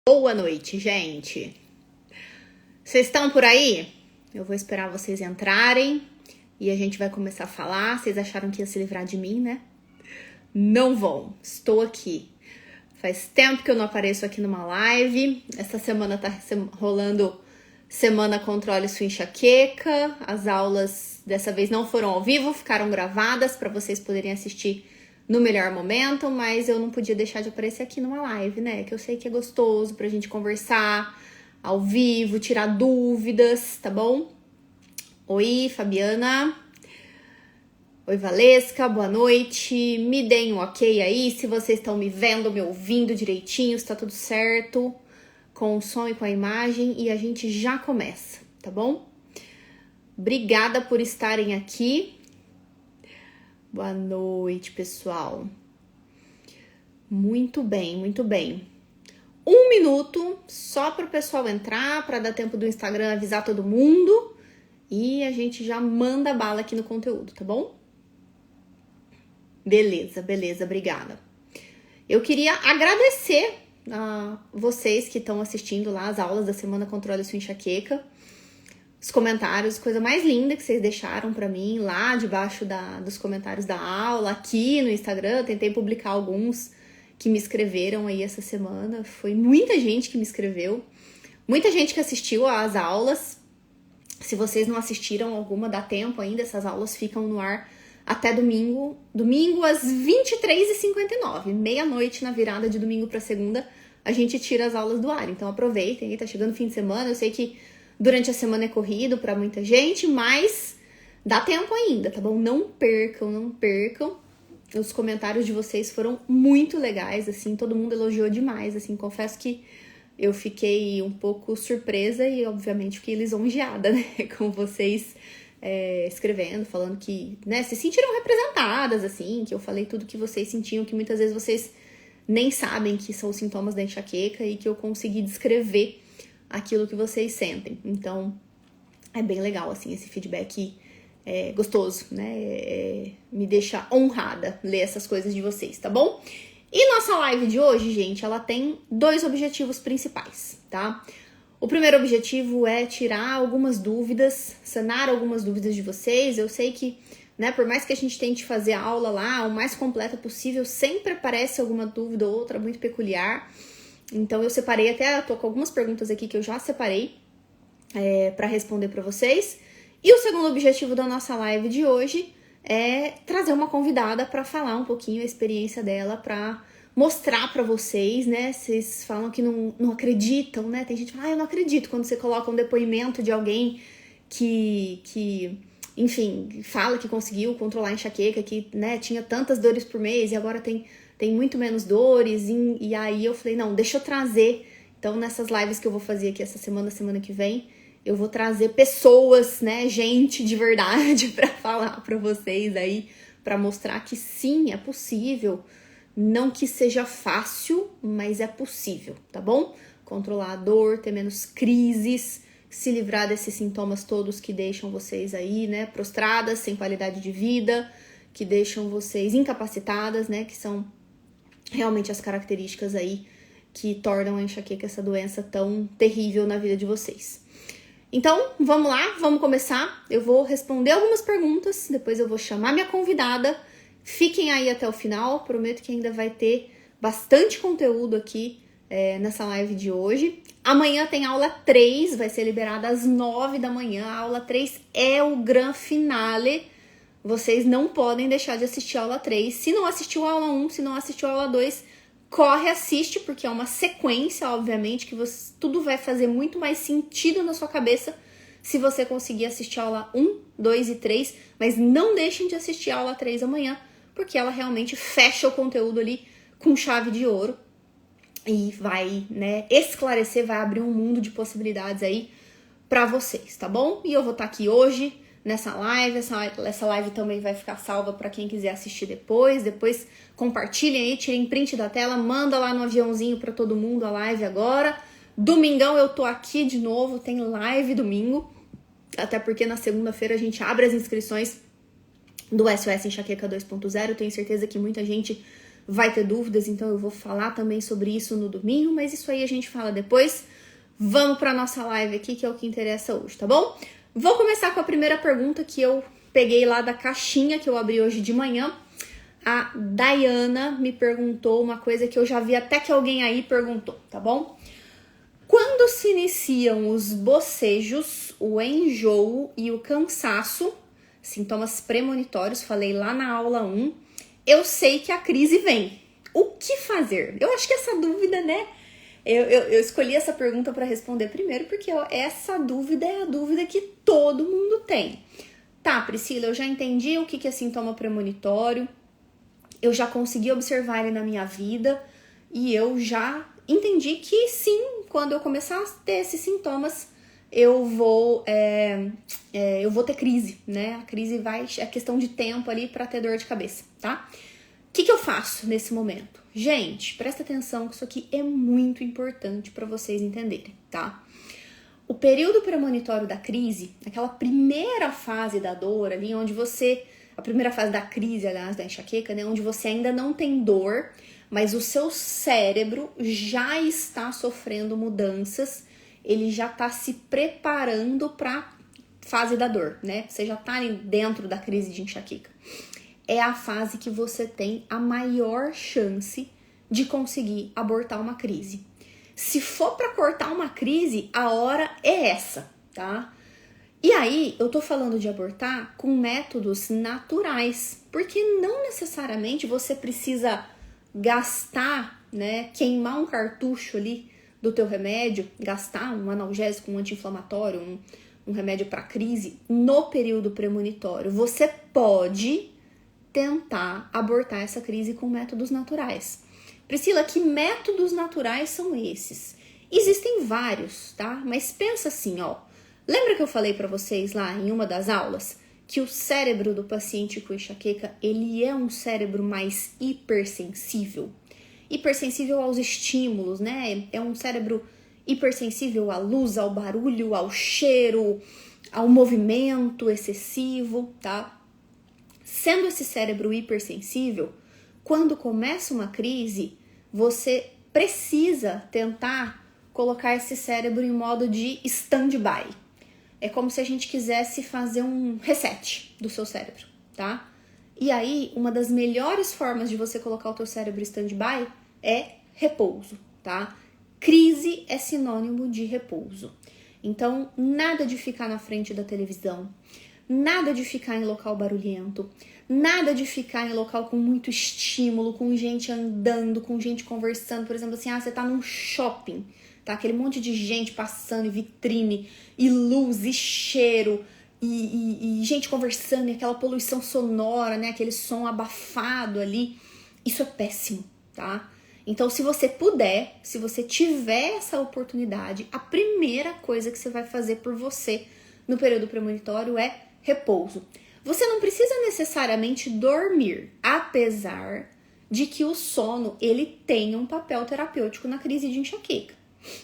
Boa noite, gente. Vocês estão por aí? Eu vou esperar vocês entrarem e a gente vai começar a falar. Vocês acharam que ia se livrar de mim, né? Não vão. Estou aqui. Faz tempo que eu não apareço aqui numa live. Essa semana tá rolando Semana Controle Sua Enxaqueca. As aulas dessa vez não foram ao vivo, ficaram gravadas para vocês poderem assistir no melhor momento, mas eu não podia deixar de aparecer aqui numa live, né? Que eu sei que é gostoso pra gente conversar ao vivo, tirar dúvidas, tá bom? Oi, Fabiana. Oi, Valesca, boa noite. Me deem um ok aí, se vocês estão me vendo, me ouvindo direitinho, se tá tudo certo com o som e com a imagem, e a gente já começa, tá bom? Obrigada por estarem aqui. Boa noite, pessoal. Muito bem, muito bem. 1 minuto só para o pessoal entrar, para dar tempo do Instagram avisar todo mundo e a gente já manda bala aqui no conteúdo, tá bom? Beleza, obrigada. Eu queria agradecer a vocês que estão assistindo lá as aulas da Semana Controle Sua Enxaqueca. Os comentários, coisa mais linda que vocês deixaram pra mim lá debaixo dos comentários da aula, aqui no Instagram. Tentei publicar alguns que me escreveram aí essa semana. Foi muita gente que me escreveu, muita gente que assistiu às aulas. Se vocês não assistiram alguma, dá tempo ainda, essas aulas ficam no ar até domingo às 23h59, meia-noite na virada de domingo pra segunda, a gente tira as aulas do ar. Então aproveitem, tá chegando o fim de semana, eu sei que durante a semana é corrido pra muita gente, mas dá tempo ainda, tá bom? Não percam. Os comentários de vocês foram muito legais, assim, todo mundo elogiou demais, assim, confesso que eu fiquei um pouco surpresa e, obviamente, fiquei lisonjeada, né, com vocês escrevendo, falando que, né, se sentiram representadas, assim, que eu falei tudo que vocês sentiam, que muitas vezes vocês nem sabem que são os sintomas da enxaqueca e que eu consegui descrever aquilo que vocês sentem. Então, é bem legal, assim, esse feedback gostoso, né? Me deixa honrada ler essas coisas de vocês, tá bom? E nossa live de hoje, gente, ela tem 2 objetivos principais, tá? O primeiro objetivo é tirar algumas dúvidas, sanar algumas dúvidas de vocês. Eu sei que, né, por mais que a gente tente fazer a aula lá o mais completa possível, sempre aparece alguma dúvida ou outra muito peculiar. Então eu separei, até tô com algumas perguntas aqui que eu já separei para responder para vocês. E o segundo objetivo da nossa live de hoje é trazer uma convidada para falar um pouquinho a experiência dela, para mostrar para vocês, né? Vocês falam que não acreditam, né? Tem gente que fala, eu não acredito quando você coloca um depoimento de alguém que enfim, fala que conseguiu controlar a enxaqueca, que, né, tinha tantas dores por mês e agora tem muito menos dores, e aí eu falei, não, deixa eu trazer. Então, nessas lives que eu vou fazer aqui essa semana que vem, eu vou trazer pessoas, né, gente de verdade pra falar pra vocês aí, pra mostrar que sim, é possível. Não que seja fácil, mas é possível, tá bom? Controlar a dor, ter menos crises, se livrar desses sintomas todos que deixam vocês aí, né, prostradas, sem qualidade de vida, que deixam vocês incapacitadas, né, que são realmente as características aí que tornam a enxaqueca essa doença tão terrível na vida de vocês. Então, vamos lá, vamos começar. Eu vou responder algumas perguntas, depois eu vou chamar minha convidada. Fiquem aí até o final, prometo que ainda vai ter bastante conteúdo aqui nessa live de hoje. Amanhã tem aula 3, vai ser liberada às 9 da manhã. A aula 3 é o gran finale. Vocês não podem deixar de assistir a aula 3. Se não assistiu a aula 1, se não assistiu a aula 2, corre, assiste, porque é uma sequência, obviamente, que tudo vai fazer muito mais sentido na sua cabeça se você conseguir assistir a aula 1, 2 e 3. Mas não deixem de assistir a aula 3 amanhã, porque ela realmente fecha o conteúdo ali com chave de ouro e vai, né, esclarecer, vai abrir um mundo de possibilidades aí pra vocês, tá bom? E eu vou estar aqui hoje nessa live, essa live também vai ficar salva para quem quiser assistir depois compartilhem aí, tirem print da tela, manda lá no aviãozinho para todo mundo a live agora. Domingão eu tô aqui de novo, tem live domingo, até porque na segunda-feira a gente abre as inscrições do SOS Enxaqueca 2.0, tenho certeza que muita gente vai ter dúvidas, então eu vou falar também sobre isso no domingo, mas isso aí a gente fala depois. Vamos para nossa live aqui, que é o que interessa hoje, tá bom? Vou começar com a primeira pergunta que eu peguei lá da caixinha que eu abri hoje de manhã. A Dayana me perguntou uma coisa que eu já vi até que alguém aí perguntou, tá bom? Quando se iniciam os bocejos, o enjoo e o cansaço, sintomas premonitórios, falei lá na aula 1, eu sei que a crise vem. O que fazer? Eu acho que essa dúvida, né? Eu escolhi essa pergunta para responder primeiro porque essa dúvida é a dúvida que todo mundo tem. Tá, Priscila, eu já entendi o que é sintoma premonitório, eu já consegui observar ele na minha vida e eu já entendi que sim, quando eu começar a ter esses sintomas, eu vou ter crise, né? A crise é questão de tempo ali para ter dor de cabeça, tá? O que eu faço nesse momento? Gente, presta atenção que isso aqui é muito importante para vocês entenderem, tá? O período premonitório da crise, aquela primeira fase da dor ali, a primeira fase da crise, aliás, da enxaqueca, né? Onde você ainda não tem dor, mas o seu cérebro já está sofrendo mudanças, ele já está se preparando para fase da dor, né? Você já está dentro da crise de enxaqueca. É a fase que você tem a maior chance de conseguir abortar uma crise. Se for para cortar uma crise, a hora é essa, tá? E aí, eu tô falando de abortar com métodos naturais, porque não necessariamente você precisa gastar, né, queimar um cartucho ali do teu remédio, gastar um analgésico, um anti-inflamatório, um remédio para crise no período premonitório. Você pode tentar abortar essa crise com métodos naturais. Priscila, que métodos naturais são esses? Existem vários, tá? Mas pensa assim, ó. Lembra que eu falei para vocês lá em uma das aulas que o cérebro do paciente com enxaqueca, ele é um cérebro mais hipersensível? Hipersensível aos estímulos, né? É um cérebro hipersensível à luz, ao barulho, ao cheiro, ao movimento excessivo, tá? Sendo esse cérebro hipersensível, quando começa uma crise, você precisa tentar colocar esse cérebro em modo de stand-by. É como se a gente quisesse fazer um reset do seu cérebro, tá? E aí, uma das melhores formas de você colocar o teu cérebro em stand-by é repouso, tá? Crise é sinônimo de repouso. Então, nada de ficar na frente da televisão, nada de ficar em local barulhento, nada de ficar em local com muito estímulo, com gente andando, com gente conversando. Por exemplo, assim, você tá num shopping, tá? Aquele monte de gente passando, e vitrine, e luz, e cheiro, e gente conversando, e aquela poluição sonora, né? Aquele som abafado ali. Isso é péssimo, tá? Então, se você puder, se você tiver essa oportunidade, a primeira coisa que você vai fazer por você no período premonitório é repouso. Você não precisa necessariamente dormir, apesar de que o sono ele tem um papel terapêutico na crise de enxaqueca,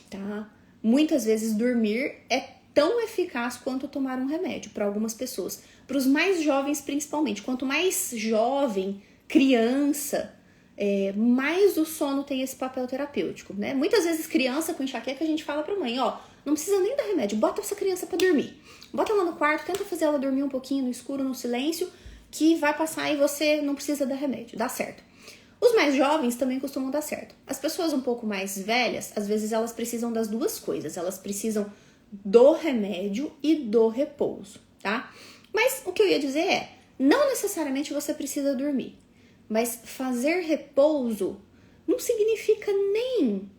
tá? Muitas vezes dormir é tão eficaz quanto tomar um remédio para algumas pessoas. Para os mais jovens principalmente, quanto mais jovem, criança, mais o sono tem esse papel terapêutico, né? Muitas vezes criança com enxaqueca a gente fala pra mãe, ó, não precisa nem dar remédio, bota essa criança pra dormir. Bota ela no quarto, tenta fazer ela dormir um pouquinho no escuro, no silêncio, que vai passar e você não precisa dar remédio, dá certo. Os mais jovens também costumam dar certo. As pessoas um pouco mais velhas, às vezes elas precisam das duas coisas, elas precisam do remédio e do repouso, tá? Mas o que eu ia dizer é, não necessariamente você precisa dormir. Mas fazer repouso não significa nem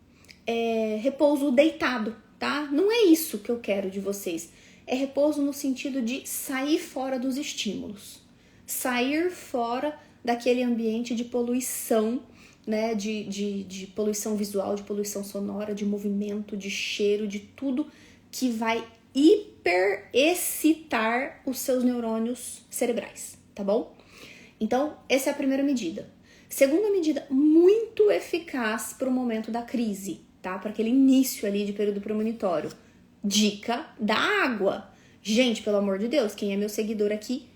repouso deitado, tá? Não é isso que eu quero de vocês. É repouso no sentido de sair fora dos estímulos. Sair fora daquele ambiente de poluição, né? De poluição visual, de poluição sonora, de movimento, de cheiro, de tudo que vai hiperexcitar os seus neurônios cerebrais, tá bom? Então, essa é a primeira medida. Segunda medida, muito eficaz para o momento da crise, tá? Para aquele início ali de período premonitório. Dica da água. Gente, pelo amor de Deus, quem é meu seguidor aqui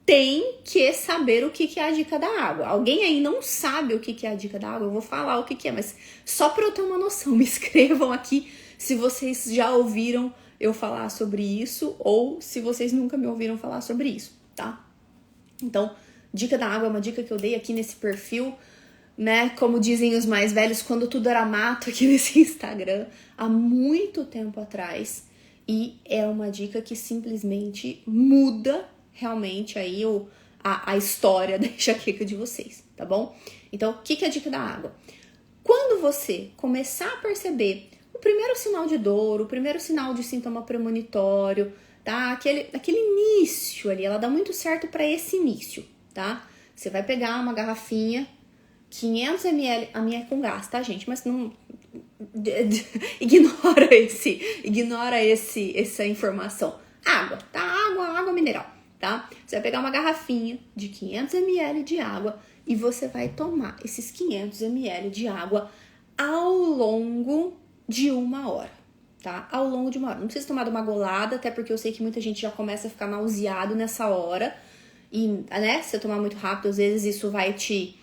tem que saber o que é a dica da água. Alguém aí não sabe o que é a dica da água? Eu vou falar o que é, mas só para eu ter uma noção, me escrevam aqui se vocês já ouviram eu falar sobre isso ou se vocês nunca me ouviram falar sobre isso, tá? Então, dica da água é uma dica que eu dei aqui nesse perfil, né? Como dizem os mais velhos, quando tudo era mato, aqui nesse Instagram, há muito tempo atrás. E é uma dica que simplesmente muda realmente aí a história da enxaqueca de vocês, tá bom? Então, o que é a dica da água? Quando você começar a perceber o primeiro sinal de dor, o primeiro sinal de sintoma premonitório, tá? Aquele início ali, ela dá muito certo para esse início, tá? Você vai pegar uma garrafinha, 500 ml, a minha é com gás, tá, gente? Mas não... ignora essa informação. Água, tá? Água mineral, tá? Você vai pegar uma garrafinha de 500 ml de água e você vai tomar esses 500 ml de água ao longo de 1 hora, tá? Ao longo de 1 hora. Não precisa tomar uma golada, até porque eu sei que muita gente já começa a ficar nauseado nessa hora. E, né, se você tomar muito rápido, às vezes isso vai te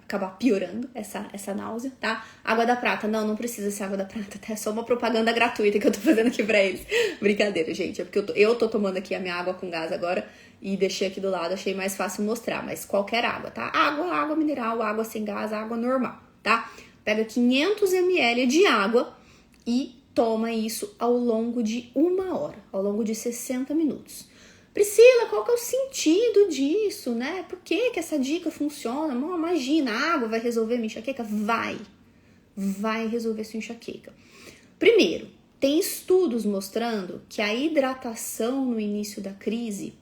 acabar piorando essa náusea, tá? Água da prata, não precisa ser água da prata, tá? É só uma propaganda gratuita que eu tô fazendo aqui pra eles. Brincadeira, gente, é porque eu tô tomando aqui a minha água com gás agora e deixei aqui do lado, achei mais fácil mostrar, mas qualquer água, tá? Água mineral, água sem gás, água normal, tá? Pega 500 ml de água e toma isso ao longo de 1 hora, ao longo de 60 minutos. Priscila, qual que é o sentido disso, né? Por que essa dica funciona? Imagina, a água vai resolver minha enxaqueca? Vai resolver sua enxaqueca. Primeiro, tem estudos mostrando que a hidratação no início da crise,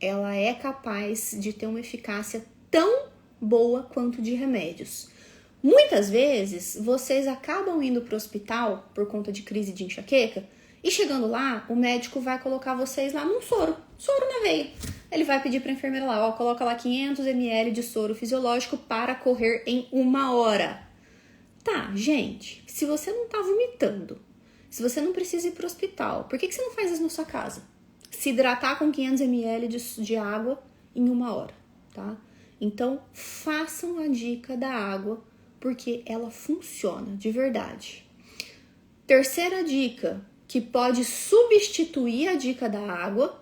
ela é capaz de ter uma eficácia tão boa quanto de remédios. Muitas vezes, vocês acabam indo para o hospital por conta de crise de enxaqueca e chegando lá, o médico vai colocar vocês lá num soro na veia. Ele vai pedir para a enfermeira lá, coloca lá 500 ml de soro fisiológico para correr em 1 hora. Tá, gente, se você não tá vomitando, se você não precisa ir para o hospital, por que você não faz isso na sua casa? Se hidratar com 500 ml de água em 1 hora, tá? Então, façam a dica da água, porque ela funciona de verdade. Terceira dica, que pode substituir a dica da água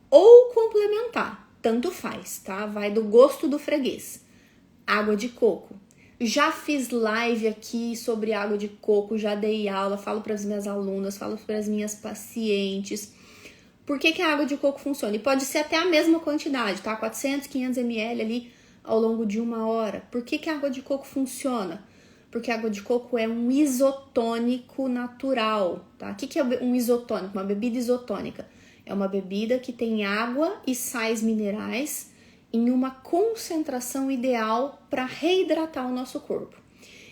ou complementar, tanto faz, tá? Vai do gosto do freguês. Água de coco. Já fiz live aqui sobre água de coco, já dei aula, falo para as minhas alunas, falo para as minhas pacientes. Por que a água de coco funciona? E pode ser até a mesma quantidade, tá? 400, 500 ml ali ao longo de 1 hora. Por que a água de coco funciona? Porque a água de coco é um isotônico natural, tá? O que é um isotônico? Uma bebida isotônica. É uma bebida que tem água e sais minerais em uma concentração ideal para reidratar o nosso corpo.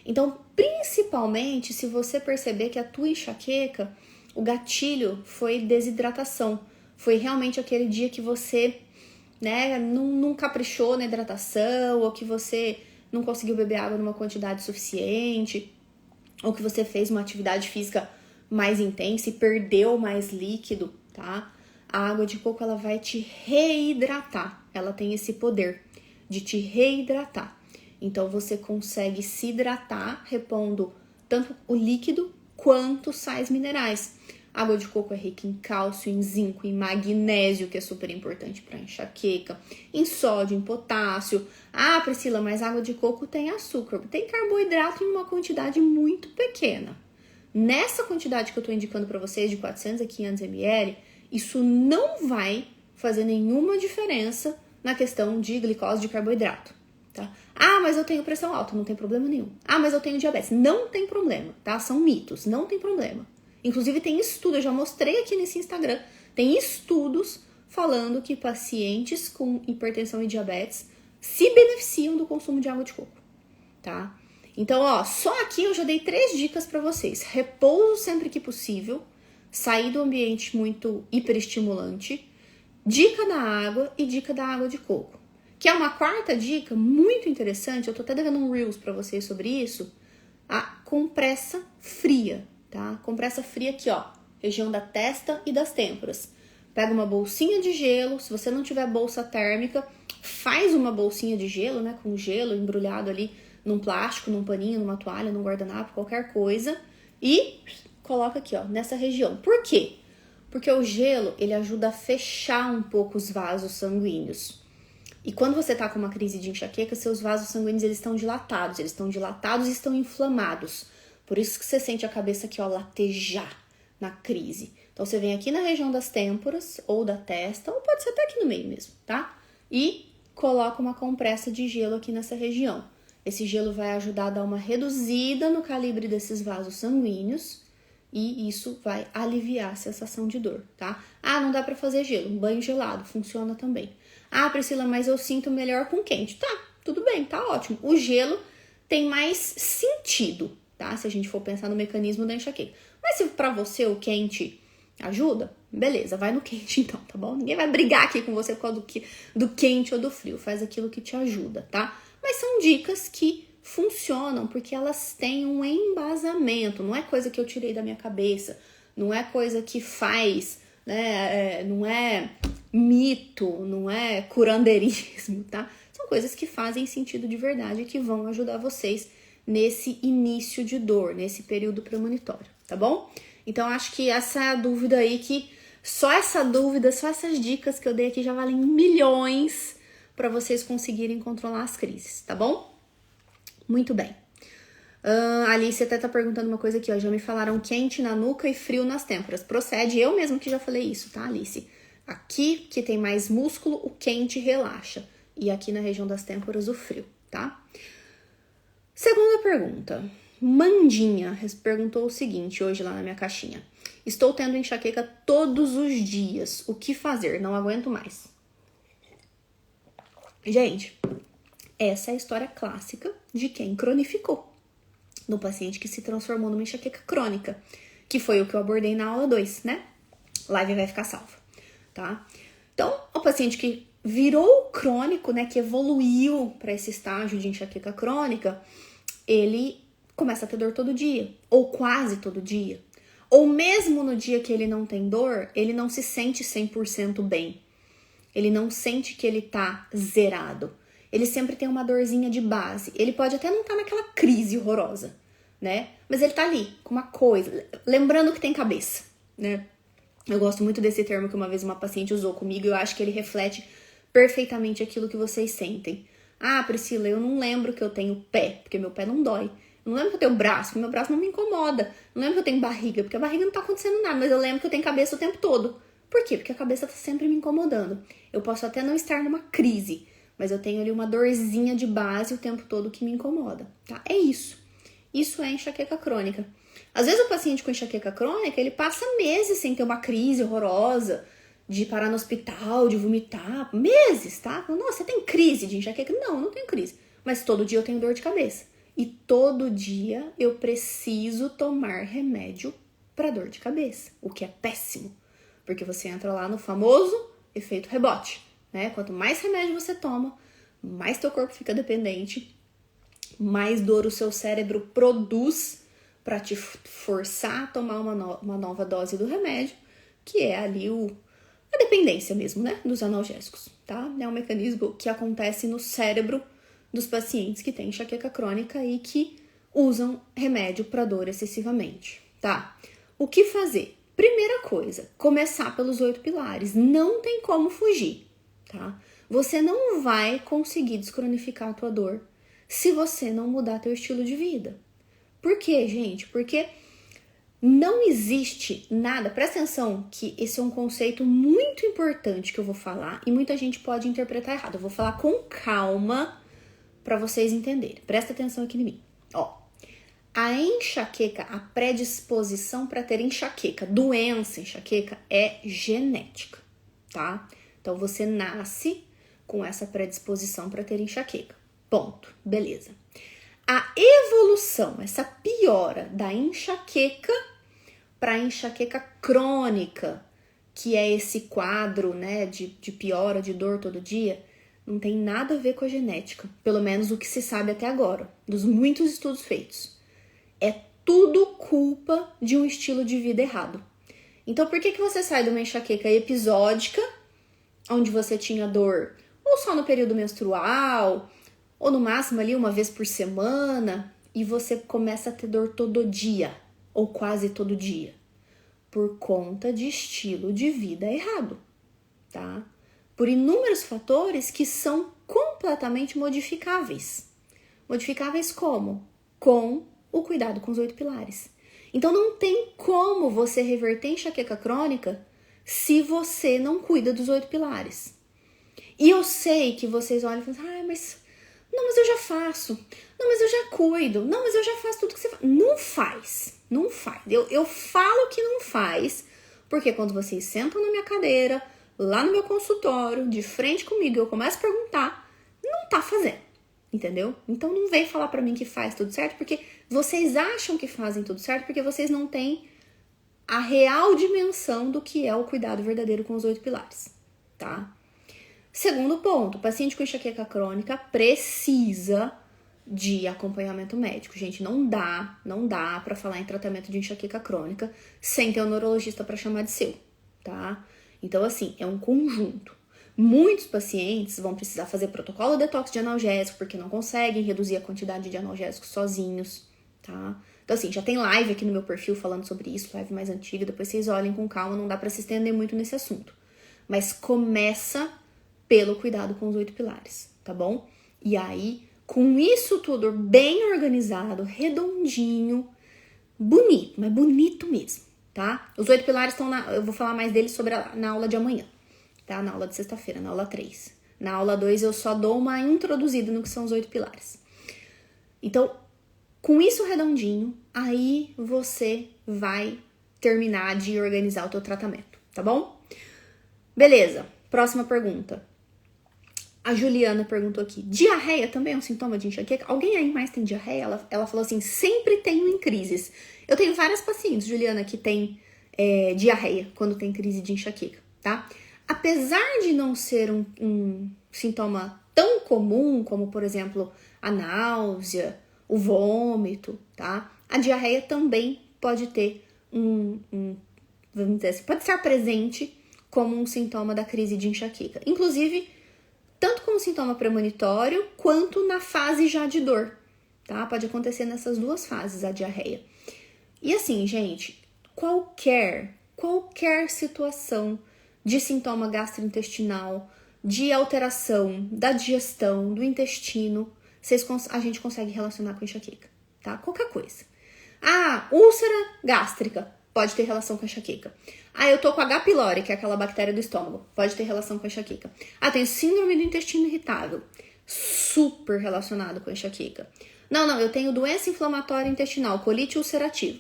Então, principalmente se você perceber que a tua enxaqueca, o gatilho foi desidratação. Foi realmente aquele dia que você, né, não caprichou na hidratação, ou que você não conseguiu beber água numa quantidade suficiente, ou que você fez uma atividade física mais intensa e perdeu mais líquido, tá? A água de coco, ela vai te reidratar. Ela tem esse poder de te reidratar. Então, você consegue se hidratar repondo tanto o líquido quanto sais minerais. A água de coco é rica em cálcio, em zinco, em magnésio, que é super importante para enxaqueca, em sódio, em potássio. Ah, Priscila, mas água de coco tem açúcar, tem carboidrato em uma quantidade muito pequena. Nessa quantidade que eu estou indicando para vocês, de 400 a 500 ml, isso não vai fazer nenhuma diferença na questão de glicose, de carboidrato, tá? Ah, mas eu tenho pressão alta, não tem problema nenhum. Ah, mas eu tenho diabetes, não tem problema, tá? São mitos, não tem problema. Inclusive tem estudo, eu já mostrei aqui nesse Instagram, tem estudos falando que pacientes com hipertensão e diabetes se beneficiam do consumo de água de coco, tá? Então, ó, só aqui eu já dei 3 dicas para vocês. Repouso sempre que possível, sair do ambiente muito hiperestimulante, dica da água e dica da água de coco. Que é uma quarta dica muito interessante, eu tô até devendo um Reels para vocês sobre isso, a compressa fria, tá? Compressa fria aqui, ó, região da testa e das têmporas. pega uma bolsinha de gelo, se você não tiver bolsa térmica, faz uma bolsinha de gelo, né, com gelo embrulhado ali num plástico, num paninho, numa toalha, num guardanapo, qualquer coisa, e coloca aqui, ó, nessa região. Por quê? Porque o gelo, ele ajuda a fechar um pouco os vasos sanguíneos. E quando você tá com uma crise de enxaqueca, seus vasos sanguíneos, eles estão dilatados e estão inflamados. Por isso que você sente a cabeça aqui, ó, latejar na crise. Então, você vem aqui na região das têmporas, ou da testa, ou pode ser até aqui no meio mesmo, tá? E coloca uma compressa de gelo aqui nessa região. Esse gelo vai ajudar a dar uma reduzida no calibre desses vasos sanguíneos e isso vai aliviar a sensação de dor, tá? Ah, não dá pra fazer gelo, um banho gelado funciona também. Ah, Priscila, mas eu sinto melhor com quente. Tá, tudo bem, tá ótimo. O gelo tem mais sentido, tá? Se a gente for pensar no mecanismo da enxaqueca. Mas se pra você o quente ajuda, beleza, vai no quente então, tá bom? Ninguém vai brigar aqui com você por causa do quente ou do frio. Faz aquilo que te ajuda, tá? Mas são dicas que funcionam porque elas têm um embasamento. Não é coisa que eu tirei da minha cabeça. Não é coisa que faz, né? Não é mito, não é curandeirismo, tá? São coisas que fazem sentido de verdade e que vão ajudar vocês nesse início de dor, nesse período premonitório, tá bom? Então, acho que essa é a dúvida aí que só essas dicas que eu dei aqui já valem milhões para vocês conseguirem controlar as crises, tá bom? Muito bem. A Alice até tá perguntando uma coisa aqui, ó. Já me falaram quente na nuca e frio nas têmporas. Procede, eu mesmo que já falei isso, tá, Alice? Aqui, que tem mais músculo, o quente relaxa. E aqui na região das têmporas, o frio, tá? Segunda pergunta. Mandinha perguntou o seguinte, hoje lá na minha caixinha. Estou tendo enxaqueca todos os dias. O que fazer? Não aguento mais. Gente, essa é a história clássica de quem cronificou. No paciente que se transformou numa enxaqueca crônica. Que foi o que eu abordei na aula 2, né? Live vai ficar salva. Tá? Então, o paciente que virou crônico, né, que evoluiu para esse estágio de enxaqueca crônica, ele começa a ter dor todo dia, ou quase todo dia. Ou mesmo no dia que ele não tem dor, ele não se sente 100% bem. Ele não sente que ele tá zerado. Ele sempre tem uma dorzinha de base. Ele pode até não estar naquela crise horrorosa, né? Mas ele tá ali, com uma coisa, lembrando que tem cabeça, né? Eu gosto muito desse termo que uma vez uma paciente usou comigo e eu acho que ele reflete perfeitamente aquilo que vocês sentem. Ah, Priscila, eu não lembro que eu tenho pé, porque meu pé não dói. Eu não lembro que eu tenho braço, porque meu braço não me incomoda. Não lembro que eu tenho barriga, porque a barriga não tá acontecendo nada, mas eu lembro que eu tenho cabeça o tempo todo. Por quê? Porque a cabeça tá sempre me incomodando. Eu posso até não estar numa crise, mas eu tenho ali uma dorzinha de base o tempo todo que me incomoda, tá? É isso. Isso é enxaqueca crônica. Às vezes o paciente com enxaqueca crônica, ele passa meses sem ter uma crise horrorosa, de parar no hospital, de vomitar, meses, tá? Nossa, você tem crise de enxaqueca? Não, não tenho crise. Mas todo dia eu tenho dor de cabeça. E todo dia eu preciso tomar remédio para dor de cabeça, o que é péssimo. Porque você entra lá no famoso efeito rebote, né? Quanto mais remédio você toma, mais teu corpo fica dependente, mais dor o seu cérebro produz para te forçar a tomar uma nova dose do remédio, que é ali a dependência mesmo, né, dos analgésicos, tá? É um mecanismo que acontece no cérebro dos pacientes que têm enxaqueca crônica e que usam remédio para dor excessivamente, tá? O que fazer? Primeira coisa, começar pelos 8 pilares. Não tem como fugir, tá? Você não vai conseguir descronificar a tua dor se você não mudar teu estilo de vida. Por quê, gente? Porque não existe nada, presta atenção que esse é um conceito muito importante que eu vou falar e muita gente pode interpretar errado. Eu vou falar com calma para vocês entenderem. Presta atenção aqui em mim. Ó, a enxaqueca, a predisposição para ter enxaqueca, doença enxaqueca é genética, tá? Então você nasce com essa predisposição para ter enxaqueca. Ponto. Beleza. A evolução, essa piora da enxaqueca para enxaqueca crônica, que é esse quadro, né, de piora, de dor todo dia, não tem nada a ver com a genética, pelo menos o que se sabe até agora, dos muitos estudos feitos. É tudo culpa de um estilo de vida errado. Então, por que você sai de uma enxaqueca episódica, onde você tinha dor ou só no período menstrual, ou no máximo ali uma vez por semana, e você começa a ter dor todo dia, ou quase todo dia? Por conta de estilo de vida errado, tá? Por inúmeros fatores que são completamente modificáveis. Modificáveis como? Com o cuidado com os 8 pilares. Então não tem como você reverter enxaqueca crônica se você não cuida dos 8 pilares. E eu sei que vocês olham e falam, mas eu já faço. Não, mas eu já cuido. Não, mas eu já faço tudo que você faz. Não faz. Eu falo que não faz, porque quando vocês sentam na minha cadeira, lá no meu consultório, de frente comigo, eu começo a perguntar, não tá fazendo. Entendeu? Então não vem falar pra mim que faz tudo certo, porque vocês acham que fazem tudo certo, porque vocês não têm a real dimensão do que é o cuidado verdadeiro com os 8 pilares, tá? Segundo ponto, o paciente com enxaqueca crônica precisa de acompanhamento médico. Gente, não dá pra falar em tratamento de enxaqueca crônica sem ter um neurologista pra chamar de seu, tá? Então, assim, é um conjunto. Muitos pacientes vão precisar fazer protocolo detox de analgésico porque não conseguem reduzir a quantidade de analgésicos sozinhos, tá? Então, assim, já tem live aqui no meu perfil falando sobre isso, live mais antiga, depois vocês olhem com calma, não dá pra se estender muito nesse assunto. Mas começa pelo cuidado com os 8 pilares, tá bom? E aí, com isso tudo bem organizado, redondinho, bonito, mas bonito mesmo, tá? Os 8 pilares estão eu vou falar mais deles na aula de amanhã. Tá? Na aula de sexta-feira, na aula 3. Na aula 2 eu só dou uma introduzida no que são os 8 pilares. Então, com isso redondinho, aí você vai terminar de organizar o teu tratamento, tá bom? Beleza, próxima pergunta. A Juliana perguntou aqui, diarreia também é um sintoma de enxaqueca? Alguém aí mais tem diarreia? Ela falou assim, sempre tenho em crises. Eu tenho várias pacientes, Juliana, que tem diarreia quando tem crise de enxaqueca, tá? Apesar de não ser um sintoma tão comum como, por exemplo, a náusea, o vômito, tá? A diarreia também pode ter vamos dizer assim, pode estar presente como um sintoma da crise de enxaqueca. Inclusive, tanto como sintoma premonitório, quanto na fase já de dor, tá? Pode acontecer nessas duas fases a diarreia. E assim, gente, qualquer situação de sintoma gastrointestinal, de alteração da digestão, do intestino, a gente consegue relacionar com enxaqueca, tá? Qualquer coisa. Úlcera gástrica, pode ter relação com enxaqueca. Eu tô com H. pylori, que é aquela bactéria do estômago, pode ter relação com enxaqueca. Tenho síndrome do intestino irritável, super relacionado com enxaqueca. Não, eu tenho doença inflamatória intestinal, colite ulcerativa,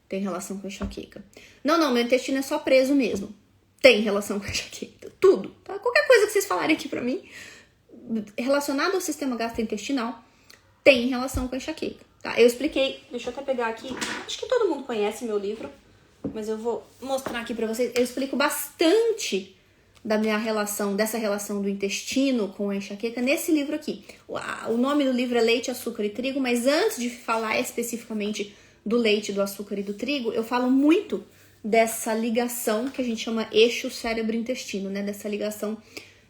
tem relação com enxaqueca. Não, meu intestino é só preso mesmo, tem relação com enxaqueca. Tudo, tá? Qualquer coisa que vocês falarem aqui pra mim, relacionado ao sistema gastrointestinal, tem relação com enxaqueca, tá? Eu expliquei, deixa eu até pegar aqui, acho que todo mundo conhece meu livro, mas eu vou mostrar aqui pra vocês. Eu explico bastante dessa relação do intestino com a enxaqueca nesse livro aqui. O nome do livro é Leite, Açúcar e Trigo, mas antes de falar especificamente do leite, do açúcar e do trigo, eu falo muito dessa ligação que a gente chama eixo cérebro-intestino, né? Dessa ligação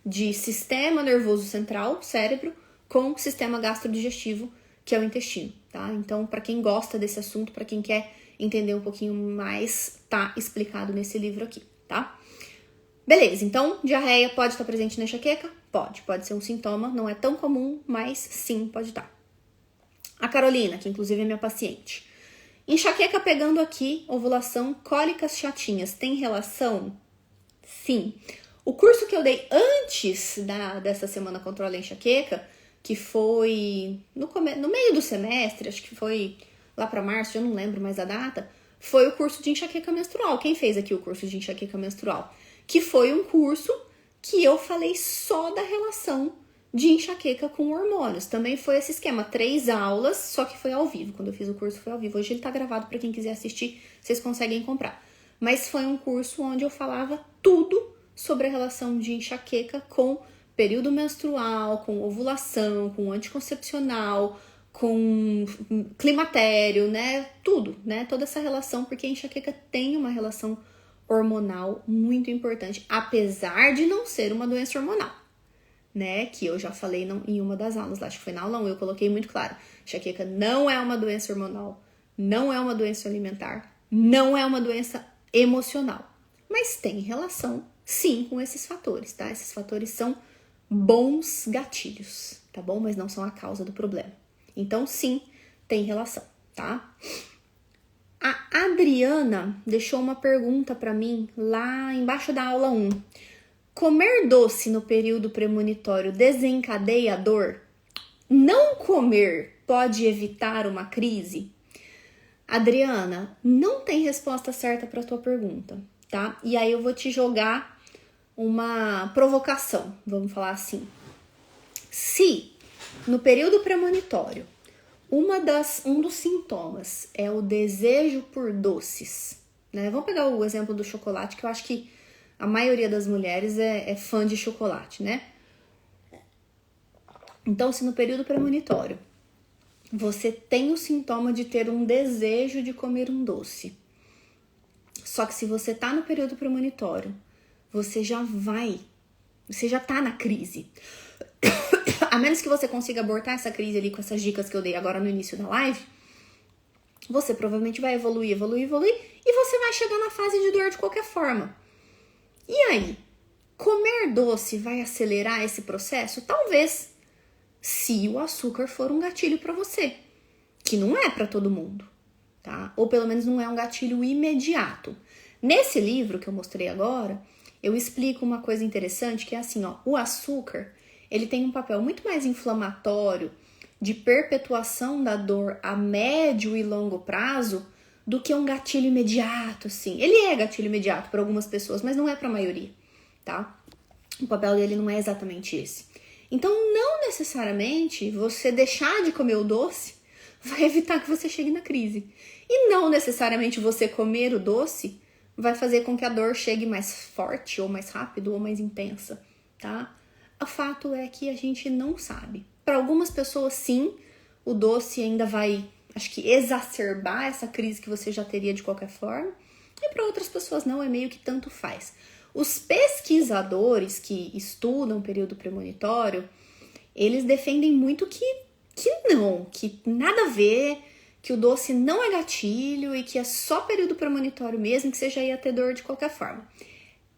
de sistema nervoso central, cérebro, com sistema gastrodigestivo, que é o intestino, tá? Então, para quem gosta desse assunto, para quem quer entender um pouquinho mais, tá explicado nesse livro aqui, tá? Beleza, então, diarreia pode estar presente na enxaqueca? Pode ser um sintoma, não é tão comum, mas sim, pode estar. A Carolina, que inclusive é minha paciente. Enxaqueca pegando aqui, ovulação, cólicas chatinhas, tem relação? Sim. O curso que eu dei antes dessa semana Controle a Enxaqueca, que foi no meio do semestre, acho que foi lá para março, eu não lembro mais a data, foi o curso de enxaqueca menstrual. Quem fez aqui o curso de enxaqueca menstrual? Que foi um curso que eu falei só da relação de enxaqueca com hormônios. Também foi esse esquema, 3 aulas, só que foi ao vivo. Quando eu fiz o curso foi ao vivo. Hoje ele tá gravado para quem quiser assistir, vocês conseguem comprar. Mas foi um curso onde eu falava tudo sobre a relação de enxaqueca com período menstrual, com ovulação, com anticoncepcional, com climatério, né? Tudo, né? Toda essa relação, porque a enxaqueca tem uma relação hormonal muito importante, apesar de não ser uma doença hormonal, né? Que eu já falei em uma das aulas lá, acho que foi na aula 1, eu coloquei muito claro. Enxaqueca não é uma doença hormonal, não é uma doença alimentar, não é uma doença emocional, mas tem relação, sim, com esses fatores, tá? Esses fatores são bons gatilhos, tá bom? Mas não são a causa do problema. Então, sim, tem relação, tá? A Adriana deixou uma pergunta para mim lá embaixo da aula 1. Comer doce no período premonitório desencadeia dor? Não comer pode evitar uma crise? Adriana, não tem resposta certa para tua pergunta, tá? E aí eu vou te jogar uma provocação, vamos falar assim. Se no período premonitório um dos sintomas é o desejo por doces, né? Vamos pegar o exemplo do chocolate, que eu acho que a maioria das mulheres é fã de chocolate, né? Então, se no período premonitório você tem o sintoma de ter um desejo de comer um doce, só que se você tá no período premonitório, você já tá na crise. A menos que você consiga abortar essa crise ali com essas dicas que eu dei agora no início da live, você provavelmente vai evoluir, e você vai chegar na fase de dor de qualquer forma. E aí, comer doce vai acelerar esse processo? Talvez, se o açúcar for um gatilho para você, que não é para todo mundo, tá? Ou pelo menos não é um gatilho imediato. Nesse livro que eu mostrei agora, eu explico uma coisa interessante, que é assim, ó, o açúcar, ele tem um papel muito mais inflamatório, de perpetuação da dor a médio e longo prazo, do que um gatilho imediato, assim. Ele é gatilho imediato para algumas pessoas, mas não é para a maioria, tá? O papel dele não é exatamente esse. Então, não necessariamente você deixar de comer o doce vai evitar que você chegue na crise. E não necessariamente você comer o doce vai fazer com que a dor chegue mais forte, ou mais rápido, ou mais intensa, tá? O fato é que a gente não sabe. Para algumas pessoas, sim, o doce ainda vai, acho que, exacerbar essa crise que você já teria de qualquer forma. E para outras pessoas não, é meio que tanto faz. Os pesquisadores que estudam o período premonitório, eles defendem muito que nada a ver, que o doce não é gatilho e que é só período premonitório mesmo, que você já ia ter dor de qualquer forma.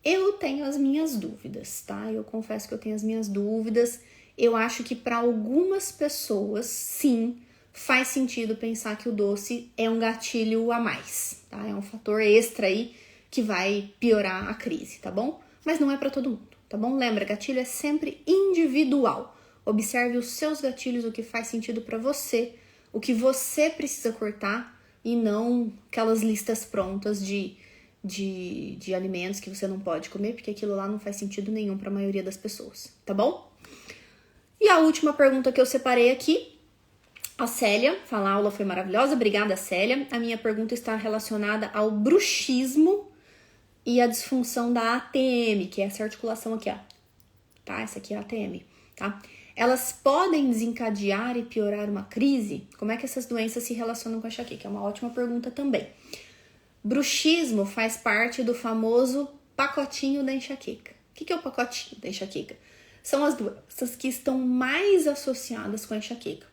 Eu tenho as minhas dúvidas, tá? Eu confesso que eu tenho as minhas dúvidas. Eu acho que para algumas pessoas, sim, faz sentido pensar que o doce é um gatilho a mais, tá? É um fator extra aí que vai piorar a crise, tá bom? Mas não é para todo mundo, tá bom? Lembra, gatilho é sempre individual. Observe os seus gatilhos, o que faz sentido para você, o que você precisa cortar e não aquelas listas prontas de alimentos que você não pode comer, porque aquilo lá não faz sentido nenhum para a maioria das pessoas, tá bom? E a última pergunta que eu separei aqui, a Célia fala: a aula foi maravilhosa, obrigada, Célia. A minha pergunta está relacionada ao bruxismo e a disfunção da ATM, que é essa articulação aqui, ó, tá? Essa aqui é a ATM, tá? Elas podem desencadear e piorar uma crise? Como é que essas doenças se relacionam com a enxaqueca? É uma ótima pergunta também. Bruxismo faz parte do famoso pacotinho da enxaqueca. O que é o pacotinho da enxaqueca? São as doenças que estão mais associadas com a enxaqueca.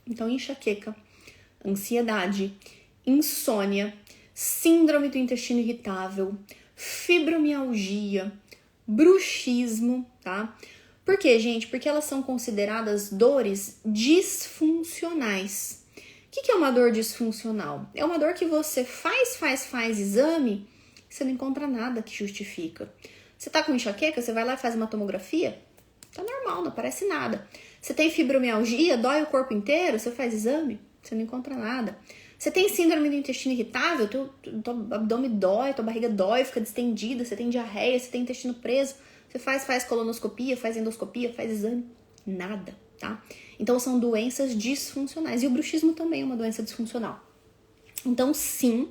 Então, enxaqueca, ansiedade, insônia, síndrome do intestino irritável, fibromialgia, bruxismo, tá? Por quê, gente? Porque elas são consideradas dores disfuncionais. O que é uma dor disfuncional? É uma dor que você faz exame e você não encontra nada que justifica. Você tá com enxaqueca, você vai lá e faz uma tomografia, tá normal, não aparece nada. Você tem fibromialgia, dói o corpo inteiro, você faz exame, você não encontra nada. Você tem síndrome do intestino irritável, teu abdômen dói, tua barriga dói, fica distendida, você tem diarreia, você tem intestino preso, você faz colonoscopia, faz endoscopia, faz exame, nada, tá? Então são doenças disfuncionais e o bruxismo também é uma doença disfuncional. Então sim,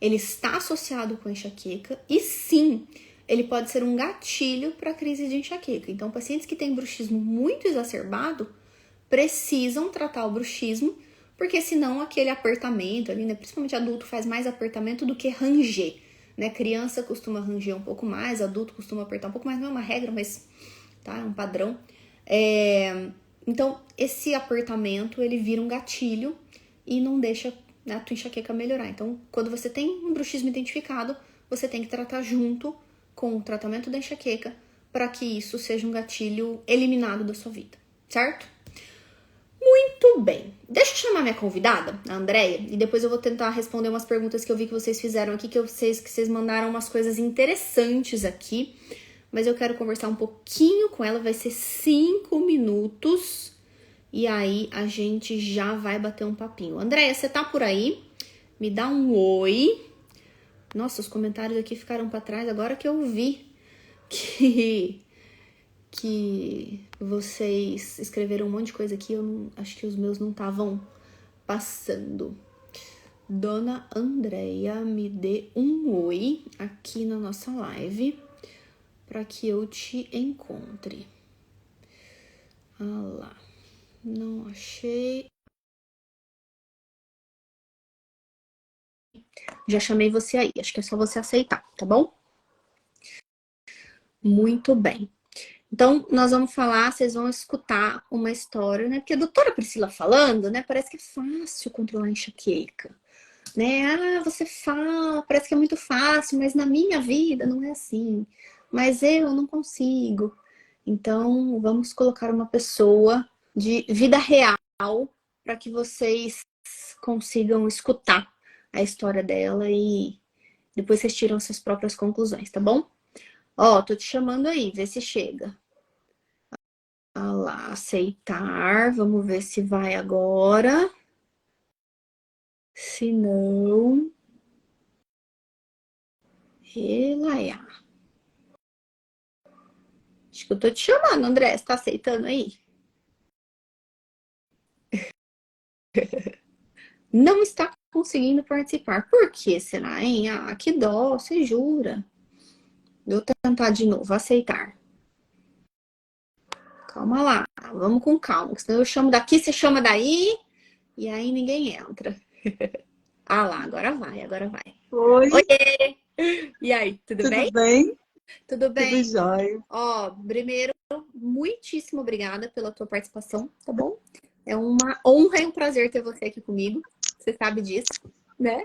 ele está associado com a enxaqueca e sim, ele pode ser um gatilho para a crise de enxaqueca. Então pacientes que têm bruxismo muito exacerbado precisam tratar o bruxismo, porque senão aquele apertamento ali, né, principalmente adulto, faz mais apertamento do que ranger, né? Criança costuma ranger um pouco mais, adulto costuma apertar um pouco mais, não é uma regra, mas tá, é um padrão. Então, esse apertamento, ele vira um gatilho e não deixa, né, a tua enxaqueca melhorar. Então, quando você tem um bruxismo identificado, você tem que tratar junto com o tratamento da enxaqueca para que isso seja um gatilho eliminado da sua vida, certo? Muito bem. Deixa eu chamar minha convidada, a Andrea, e depois eu vou tentar responder umas perguntas que eu vi que vocês fizeram aqui, que vocês mandaram umas coisas interessantes aqui, mas eu quero conversar um pouquinho com ela, vai ser 5 minutos, e aí a gente já vai bater um papinho. Andrea, você tá por aí? Me dá um oi. Nossa, os comentários aqui ficaram para trás, agora que eu vi que vocês escreveram um monte de coisa aqui, acho que os meus não estavam passando. Dona Andrea, me dê um oi aqui na nossa live para que eu te encontre. Ah lá, não achei. Já chamei você aí, acho que é só você aceitar, tá bom? Muito bem. Então, nós vamos falar, vocês vão escutar uma história, né? Porque a doutora Priscila falando, né? Parece que é fácil controlar a enxaqueca, né? Ah, você fala, parece que é muito fácil, mas na minha vida não é assim. Mas eu não consigo. Então, vamos colocar uma pessoa de vida real para que vocês consigam escutar a história dela e depois vocês tiram suas próprias conclusões, tá bom? Ó, tô te chamando aí, vê se chega. Ah lá, aceitar. Vamos ver se vai agora. Se não, relaiar. Acho que eu tô te chamando, André. Você tá aceitando aí? Não está conseguindo participar. Por que será, hein? Ah, que dó, você jura. Vou tentar de novo, aceitar. Calma lá, vamos com calma, senão eu chamo daqui, você chama daí, e aí ninguém entra. Ah lá, agora vai, agora vai. Oi, Oiê! E aí, tudo tudo bem? bem? Tudo Tudo bem? jóia. Ó, primeiro, muitíssimo obrigada pela tua participação, tá bom? É uma honra e um prazer ter você aqui comigo. Você sabe disso, né?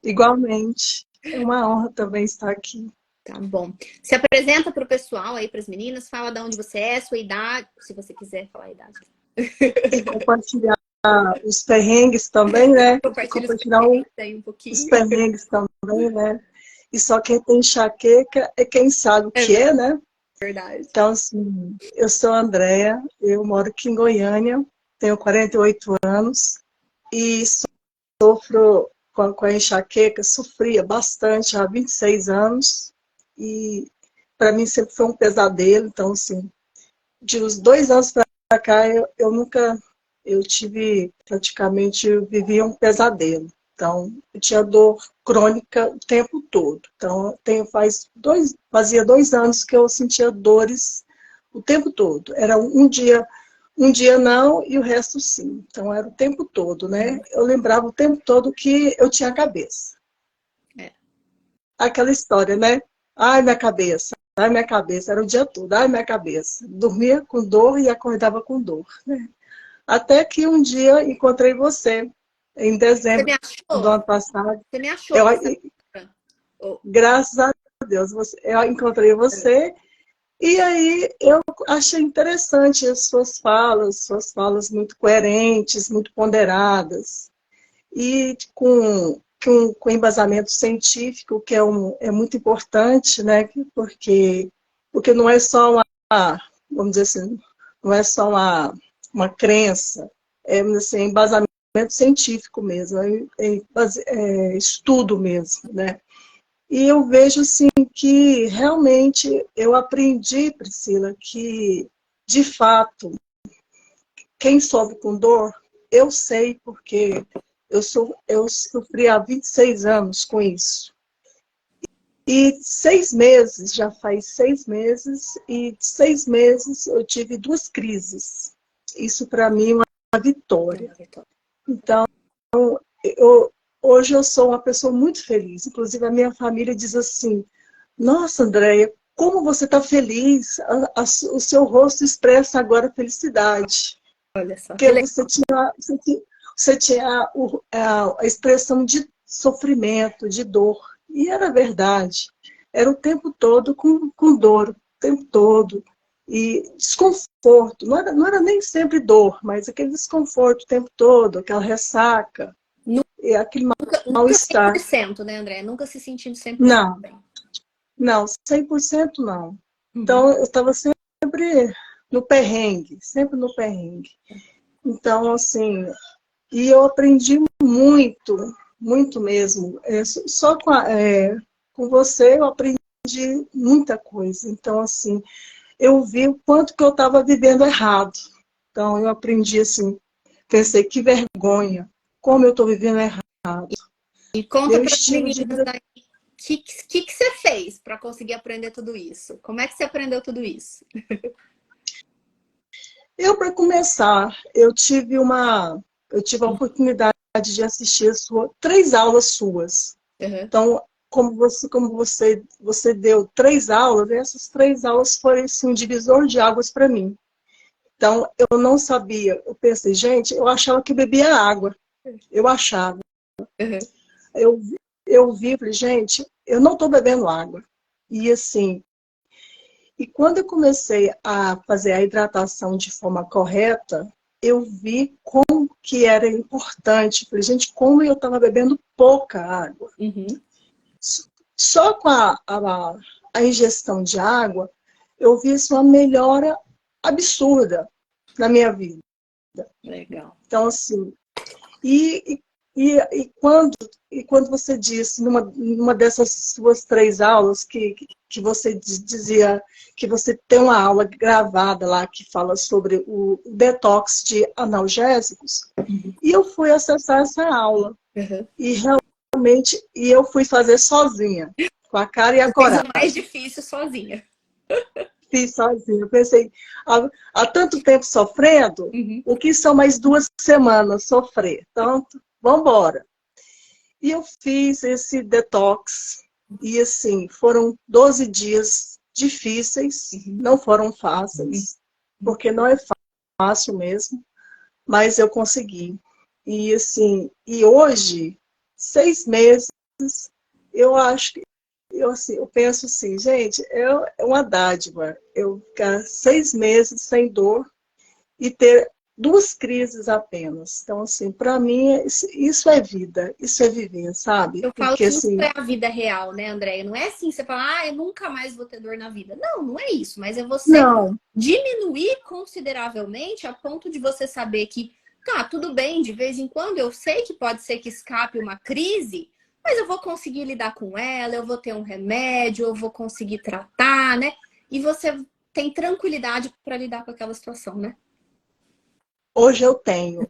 Igualmente. É uma honra também estar aqui Tá bom. Se apresenta para o pessoal aí, para as meninas, fala de onde você é, sua idade, se você quiser falar a idade. e compartilhar os perrengues também, né? E Compartilha os compartilhar perrengues aí um os pouquinho. perrengues também, né? E só quem tem enxaqueca é quem sabe o É que é, né? verdade. Então, assim, eu sou a Andrea, eu moro aqui em Goiânia, tenho 48 anos e sofro com a enxaqueca, sofria bastante há 26 anos e para mim sempre foi um pesadelo. Então, assim, de uns 2 anos para cá, eu nunca, eu tive praticamente, eu vivia um pesadelo. Então, eu tinha dor crônica o tempo todo. Então, fazia 2 anos que eu sentia dores o tempo todo. Era um dia não e o resto sim. Então, era o tempo todo, né? Eu lembrava o tempo todo que eu tinha cabeça. É. Aquela história, né? Ai, minha cabeça. Ai, minha cabeça. Era o dia todo. Ai, minha cabeça. Dormia com dor e acordava com dor, né? Até que um dia encontrei você, em Você dezembro me do achou? ano passado. Você me achou Eu, nessa época? Oh, graças a Deus, eu encontrei você. E aí eu achei interessante as suas falas muito coerentes, muito ponderadas. E com embasamento científico, que é muito importante, né? Porque não é só vamos dizer assim, não é só uma crença, é assim, embasamento científico mesmo, é estudo mesmo, né? E eu vejo assim que realmente eu aprendi, Priscila, que de fato quem sofre com dor, eu sei porque eu sofri há 26 anos com isso. E 6 meses, já faz 6 meses, e 6 meses eu tive 2 crises. Isso para mim é uma é vitória. uma vitória. Então, hoje eu sou uma pessoa muito feliz. Inclusive, a minha família diz assim, nossa, Andréia, como você está feliz, o seu rosto expressa agora felicidade. Olha só, que Porque legal. você tinha a expressão de sofrimento, de dor. E era verdade. Era o tempo todo com dor, o tempo todo. E desconforto. Não era nem sempre dor, mas aquele desconforto o tempo todo, aquela ressaca, e aquele Nunca mal-estar. 100%, né, André? Nunca se sentindo 100% Não, bem. não, 100% não. Uhum. Então, eu estava sempre no perrengue, sempre no perrengue. Então, assim, e eu aprendi muito, muito mesmo. Só com você eu aprendi muita coisa. Então, assim, eu vi o quanto que eu estava vivendo errado. Então, eu aprendi assim, pensei, que vergonha, como eu estou vivendo errado. E conta Meu para as estilo de meninas vida. daí, o que você fez para conseguir aprender tudo isso? Como é que você aprendeu tudo isso? Eu, para começar, eu tive a oportunidade de assistir três aulas suas. Uhum. Então, você deu três aulas, essas três aulas foram assim, um divisor de águas para mim. Então, eu não sabia. Eu pensei, gente, eu achava que bebia água. Eu achava. Uhum. Eu, eu vi, falei, gente, eu não estou bebendo água. E assim, e quando eu comecei a fazer a hidratação de forma correta, eu vi como que era importante. Falei, gente, como eu estava bebendo pouca água. Uhum. Só com a ingestão de água, eu vi assim, uma melhora absurda na minha vida. Legal. Então, assim, e, e quando você disse, numa dessas suas três aulas, que você dizia que você tem uma aula gravada lá que fala sobre o detox de analgésicos, e eu fui acessar essa aula. Uhum. E realmente, eu fui fazer sozinha, com a cara e a Você fez o mais coragem. difícil sozinha. Fiz sozinha. Eu pensei, há tanto tempo sofrendo, Uhum. o que são mais 2 semanas sofrer? Então, vamos embora. E eu fiz esse detox. E assim, foram 12 dias difíceis, Uhum. não foram fáceis, porque não é fácil mesmo, mas eu consegui. E assim, e hoje, 6 meses, eu acho que eu penso assim, gente, é uma dádiva eu ficar 6 meses sem dor e ter 2 crises apenas. Então, assim, para mim, isso é vida, isso é viver, sabe? Eu falo Porque, que isso assim, é a vida real, né, Andréia? Não é assim, você fala, eu nunca mais vou ter dor na vida. Não, não é isso. Mas é você não, diminuir consideravelmente a ponto de você saber que, tá, tudo bem, de vez em quando eu sei que pode ser que escape uma crise, mas eu vou conseguir lidar com ela, eu vou ter um remédio, eu vou conseguir tratar, né? E você tem tranquilidade para lidar com aquela situação, né? hoje eu tenho.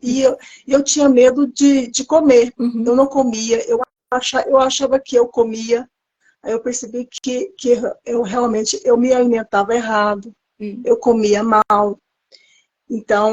E eu tinha medo de comer. Uhum. Eu não comia, eu achava que eu comia. Aí eu percebi que eu realmente eu me alimentava errado, Uhum. eu comia mal. Então,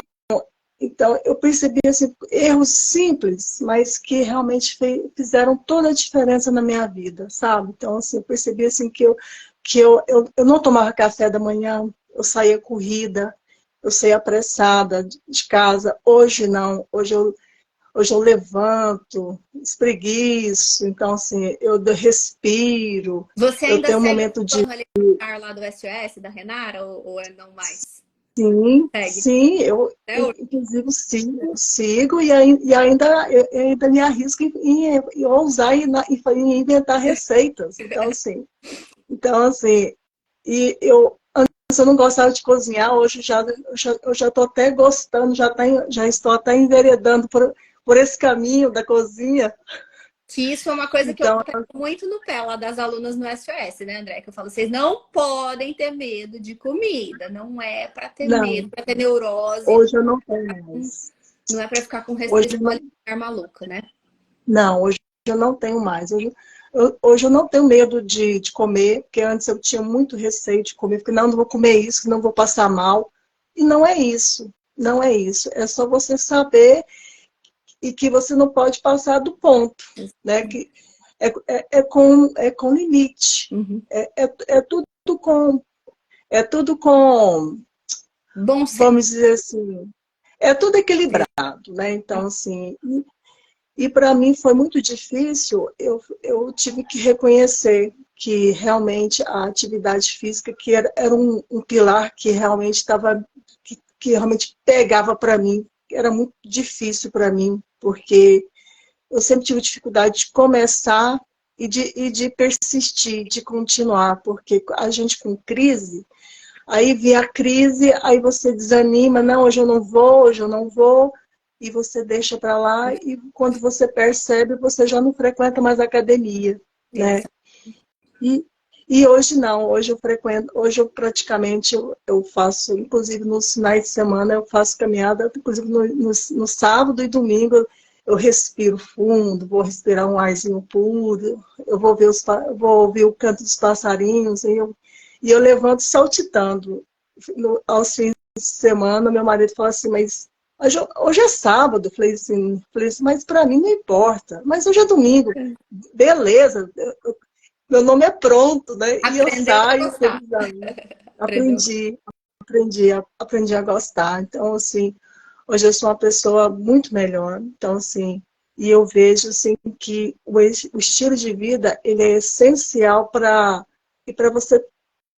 então eu percebi assim, erros simples, mas que realmente fizeram toda a diferença na minha vida, sabe? Então, assim, eu percebi assim, eu não tomava café da manhã, eu saía corrida, eu saía apressada de casa. Hoje não, hoje eu levanto, espreguiço, então assim, eu respiro, Você eu ainda tenho um segue o momento de. plano alimentar lá do SOS, da Renara, ou é não mais? Sim, Segue. sim, eu Até hoje. inclusive sigo e ainda, eu ainda me arrisco em ousar em inventar receitas. Então, assim, antes eu não gostava de cozinhar, hoje eu já estou até gostando, já estou até enveredando por esse caminho da cozinha. Que isso é uma coisa que eu Então, pego muito no pé lá das alunas no SOS, né, André? Que eu falo, vocês não podem ter medo de comida. Não é para ter medo, não, para ter neurose, hoje eu não tenho mais. não é para ficar com Hoje eu restrição não, alimentar maluca, né? não, hoje eu não tenho mais. Hoje eu não tenho medo de comer, porque antes eu tinha muito receio de comer, porque não vou comer isso, não vou passar mal. E não é isso, não é isso. É só você saber e que você não pode passar do ponto, né? Que é com limite. Uhum. É tudo com... É tudo com... Bom senso. Vamos dizer assim... É tudo equilibrado, né? Então, assim... E para mim foi muito difícil, eu tive que reconhecer que realmente a atividade física que era um pilar que realmente estava, que realmente pegava para mim, era muito difícil para mim, porque eu sempre tive dificuldade de começar e de persistir, de continuar, porque a gente com crise, aí vem a crise, aí você desanima, não, hoje eu não vou, e você deixa para lá, e quando você percebe, você já não frequenta mais a academia, né? E, e hoje não, hoje eu frequento, hoje eu praticamente eu faço, inclusive nos finais de semana, eu faço caminhada, inclusive no sábado e domingo eu respiro fundo, vou respirar um arzinho puro, eu vou ver vou ouvir o canto dos passarinhos, e eu levanto saltitando. Aos fins de semana, meu marido fala assim, mas hoje é sábado, eu falei assim, mas para mim não importa, mas hoje é domingo, beleza, meu nome é pronto, né? E eu Aprendeu a saio gostar. felizão. Aprendeu. Aprendi a gostar. Então, assim, hoje eu sou uma pessoa muito melhor. Então, assim, e eu vejo assim que o estilo de vida ele é essencial para você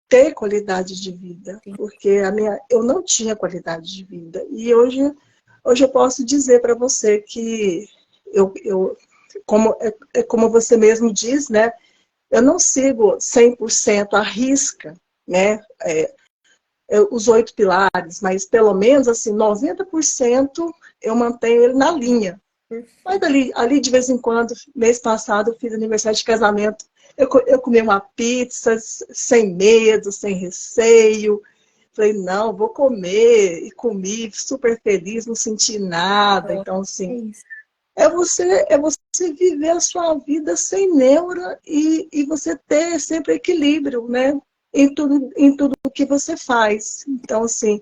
ter qualidade de vida, Sim. porque eu não tinha qualidade de vida. E hoje eu posso dizer para você que como você mesmo diz, né? Eu não sigo 100% à risca, né? Os 8 pilares, mas pelo menos assim, 90% eu mantenho ele na linha. Mas Perfeito. ali de vez em quando, mês passado, eu fiz aniversário de casamento, eu comi uma pizza sem medo, sem receio. Falei, não, vou comer. E comi, super feliz, não senti nada. Ó, Então, é assim, isso. é você viver a sua vida sem neura e você ter sempre equilíbrio, né? Em tudo que você faz. Então, assim,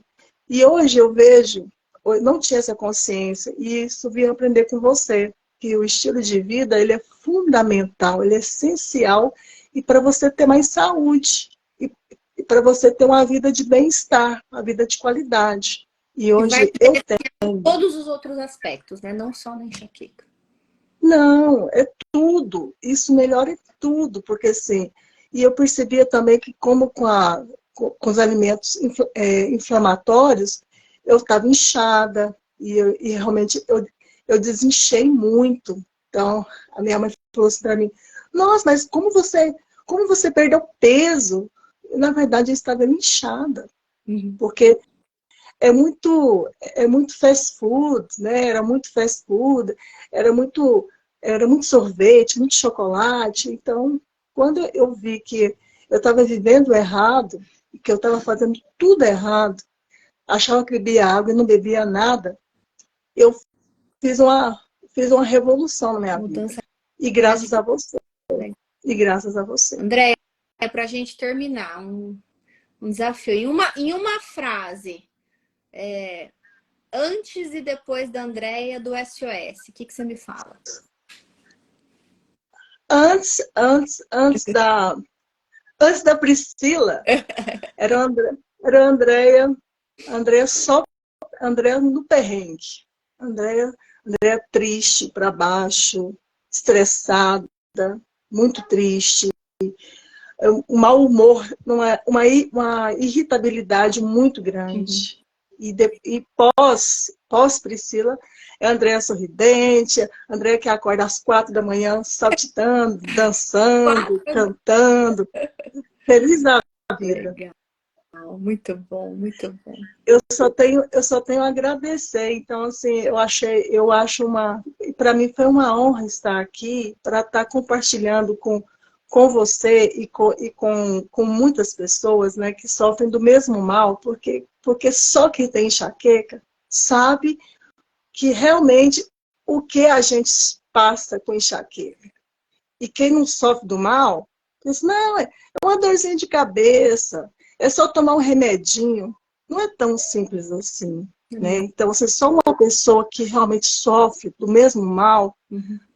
e hoje eu vejo, eu não tinha essa consciência, e isso vim aprender com você, que o estilo de vida, ele é fundamental, ele é essencial, e para você ter mais saúde, e para você ter uma vida de bem-estar, uma vida de qualidade. E Que vai hoje eu tenho. todos os outros aspectos, né? Não só na enxaqueca. Não, é tudo. Isso melhora em tudo, porque assim, e eu percebia também que como com os alimentos inflamatórios, eu estava inchada e realmente eu desinchei muito. Então, a minha mãe falou assim para mim, nossa, mas como você perdeu peso? Na verdade, eu estava inchada, Uhum. porque é muito fast food, né? Era muito fast food, era muito, era muito sorvete, muito chocolate. Então, quando eu vi que eu estava vivendo errado, que eu estava fazendo tudo errado, achava que bebia água e não bebia nada, eu fiz fiz uma revolução na minha vida. Mudança E graças a radical. você. E graças a você. André, é para a gente terminar um desafio. Em uma frase, antes e depois da Andréia do SOS, o que você me fala? Antes da Priscila, era a era a Andréia só Andréia no perrengue. Andréia triste, para baixo, estressada, muito triste. Um mau humor, uma irritabilidade muito Uhum. grande. E pós Priscila, é a Andréia sorridente, a Andréia que acorda às 4 da manhã, saltitando, dançando, cantando, feliz da vida. Legal, muito bom, muito bom. Eu só tenho a agradecer. Então, assim, eu acho para mim foi uma honra estar aqui para estar compartilhando com você com muitas pessoas, né, que sofrem do mesmo mal, porque só quem tem enxaqueca sabe que realmente o que a gente passa com enxaqueca. E quem não sofre do mal, diz, não, é uma dorzinha de cabeça, é só tomar um remedinho. Não é tão simples assim. né? Então, você é só uma pessoa que realmente sofre do mesmo mal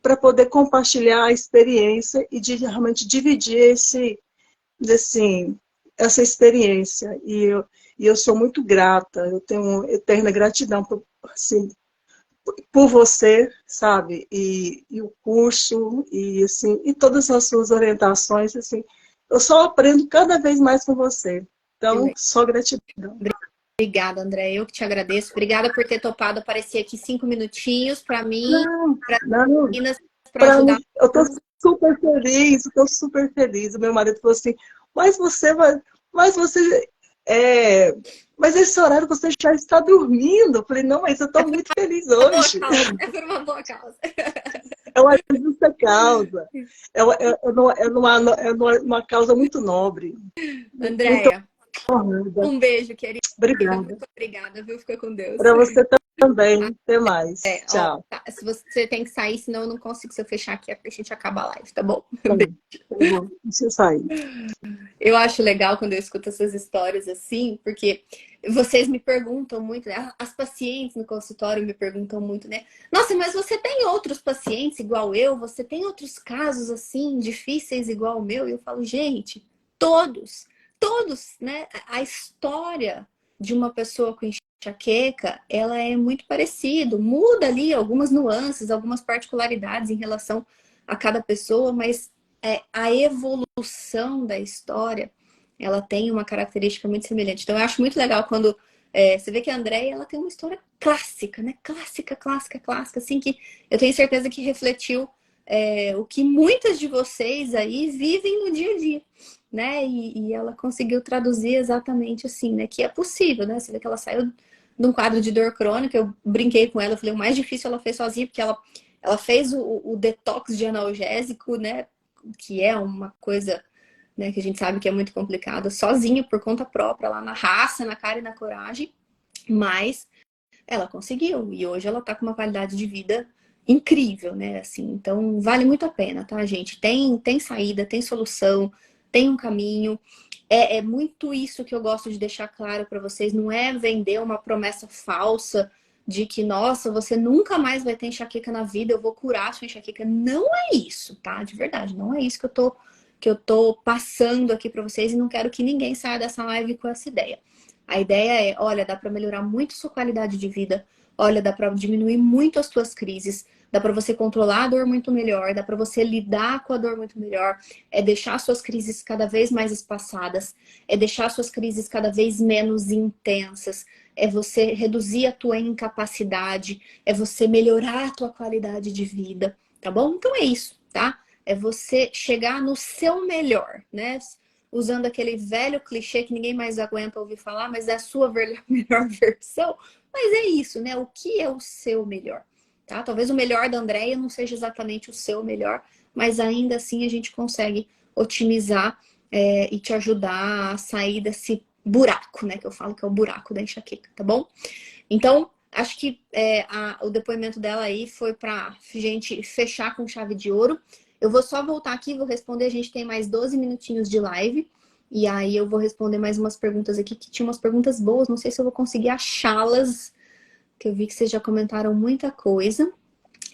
para poder compartilhar a experiência e de realmente dividir essa experiência. E eu sou muito grata, eu tenho eterna gratidão assim, por você, sabe? E o curso, e, assim, e todas as suas orientações, assim, eu só aprendo cada vez mais com você. Então, só gratidão. Obrigada, André. Eu que te agradeço. Obrigada por ter topado aparecer aqui 5 minutinhos para mim, Não, para não, meninas, para para ajudar. mim, eu estou super feliz, estou super feliz. O meu marido falou assim, mas você vai, mas você, é, mas esse horário você já está dormindo. Eu falei, não, mas eu estou muito feliz Uma boa hoje. causa. É por uma boa causa. É uma justa causa. É uma causa muito nobre. Muito Andréia, honrada. um beijo, querida. Obrigada. Muito obrigada, viu? Fica com Deus. Para você também. Até mais. Ó, Tchau. tá, se você tem que sair, senão eu não consigo. Se eu fechar aqui, a gente acaba a live, tá bom? Tá bom. Deixa eu sair. Eu acho legal quando eu escuto essas histórias assim, porque vocês me perguntam muito, né? As pacientes no consultório me perguntam muito, né? Nossa, mas você tem outros pacientes igual eu? Você tem outros casos assim, difíceis igual o meu? E eu falo, gente, todos, né? A história de uma pessoa com enxaqueca, ela é muito parecida, muda ali algumas nuances, algumas particularidades em relação a cada pessoa, mas a evolução da história, ela tem uma característica muito semelhante. Então, eu acho muito legal quando você vê que a Andréia, ela tem uma história clássica, né? Clássica, assim, que eu tenho certeza que refletiu o que muitas de vocês aí vivem no dia a dia, né? E ela conseguiu traduzir exatamente assim, né? Que é possível, né? Você vê que ela saiu de um quadro de dor crônica, eu brinquei com ela, eu falei, o mais difícil ela fez sozinha, porque ela fez o detox de analgésico, né? Que é uma coisa, né, que a gente sabe que é muito complicada, sozinha, por conta própria, lá na raça, na cara e na coragem, mas ela conseguiu, e hoje ela tá com uma qualidade de vida incrível, né, assim, então vale muito a pena, tá, gente? Tem saída, tem solução, tem um caminho, é muito isso que eu gosto de deixar claro para vocês, não é vender uma promessa falsa de que, nossa, você nunca mais vai ter enxaqueca na vida, eu vou curar a sua enxaqueca. Não é isso, tá? De verdade, não é isso que eu tô passando aqui para vocês e não quero que ninguém saia dessa live com essa ideia. A ideia é, olha, dá para melhorar muito sua qualidade de vida, olha, dá para diminuir muito as tuas crises, dá para você controlar a dor muito melhor, dá para você lidar com a dor muito melhor, é deixar suas crises cada vez mais espaçadas, é deixar suas crises cada vez menos intensas, é você reduzir a tua incapacidade, é você melhorar a tua qualidade de vida, tá bom? Então é isso, tá? É você chegar no seu melhor, né? Usando aquele velho clichê que ninguém mais aguenta ouvir falar, mas é a sua melhor versão. Mas é isso, né? O que é o seu melhor? Tá? Talvez o melhor da Andréia não seja exatamente o seu melhor, mas ainda assim a gente consegue otimizar e te ajudar a sair desse buraco, né? Que eu falo que é o buraco da enxaqueca, tá bom? Então, acho que o depoimento dela aí foi pra gente fechar com chave de ouro. Eu vou só voltar aqui, vou responder. A gente tem mais 12 minutinhos de live. E aí eu vou responder mais umas perguntas aqui, que tinha umas perguntas boas. Não sei se eu vou conseguir achá-las, que eu vi que vocês já comentaram muita coisa.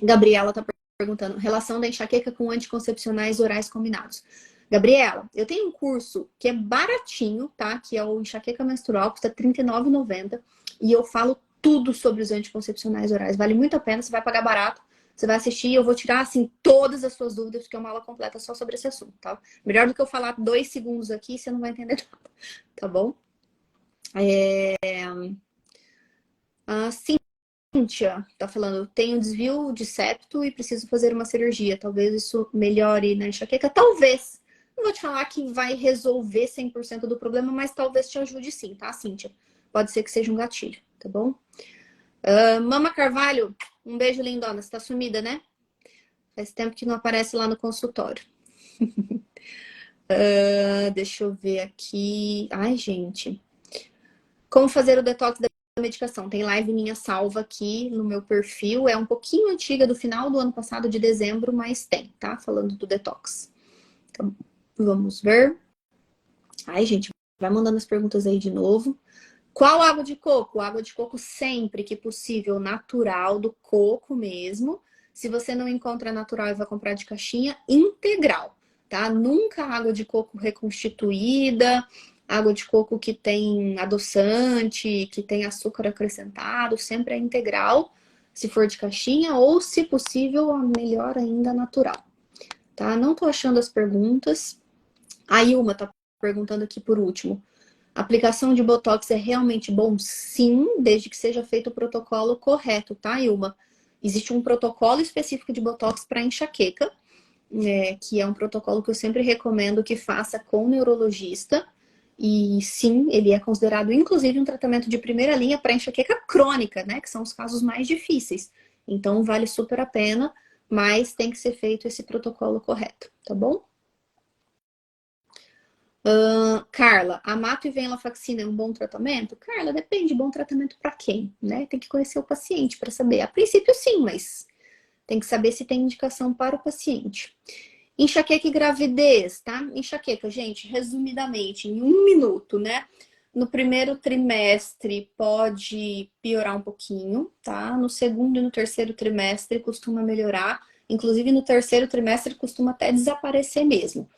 Gabriela tá perguntando, relação da enxaqueca com anticoncepcionais orais combinados. Gabriela, eu tenho um curso que é baratinho, tá? Que é o Enxaqueca Menstrual, custa R$ 39,90. E eu falo tudo sobre os anticoncepcionais orais. Vale muito a pena, você vai pagar barato. Você vai assistir e eu vou tirar, assim, todas as suas dúvidas, porque é uma aula completa só sobre esse assunto, tá? Melhor do que eu falar 2 segundos aqui, você não vai entender nada, tá bom? Cíntia tá falando, tenho desvio de septo e preciso fazer uma cirurgia. Talvez isso melhore na enxaqueca. Talvez. Não vou te falar que vai resolver 100% do problema, mas talvez te ajude sim, tá, Cíntia? Pode ser que seja um gatilho, tá bom? Mama Carvalho, um beijo lindona. Você tá sumida, né? Faz tempo que não aparece lá no consultório. Deixa eu ver aqui. Ai, gente. Como fazer o detox da medicação? Tem live minha salva aqui no meu perfil. É um pouquinho antiga, do final do ano passado, de dezembro, mas tem, tá? Falando do detox. Então, vamos ver. Ai, gente, vai mandando as perguntas aí de novo. Qual água de coco? Água de coco sempre que possível, natural, do coco mesmo. Se você não encontra natural e vai comprar de caixinha, integral, tá? Nunca água de coco reconstituída, água de coco que tem adoçante, que tem açúcar acrescentado, sempre é integral, se for de caixinha, ou se possível, melhor ainda, natural, tá? Não tô achando as perguntas. A Ilma tá perguntando aqui por último. Aplicação de Botox é realmente bom? Sim, desde que seja feito o protocolo correto, tá, Ilma? Existe um protocolo específico de Botox para enxaqueca, que é um protocolo que eu sempre recomendo que faça com o neurologista. E sim, ele é considerado inclusive um tratamento de primeira linha para enxaqueca crônica, né? Que são os casos mais difíceis. Então vale super a pena, mas tem que ser feito esse protocolo correto, tá bom? Carla, Amato e venlafaxina é um bom tratamento? Carla, depende, bom tratamento para quem, né? Tem que conhecer o paciente para saber. A princípio sim, mas tem que saber se tem indicação para o paciente. Enxaqueca e gravidez, tá? Enxaqueca, gente, resumidamente, em 1 minuto, né? No primeiro trimestre pode piorar um pouquinho, tá? No segundo e no terceiro trimestre costuma melhorar. Inclusive no terceiro trimestre costuma até desaparecer mesmo.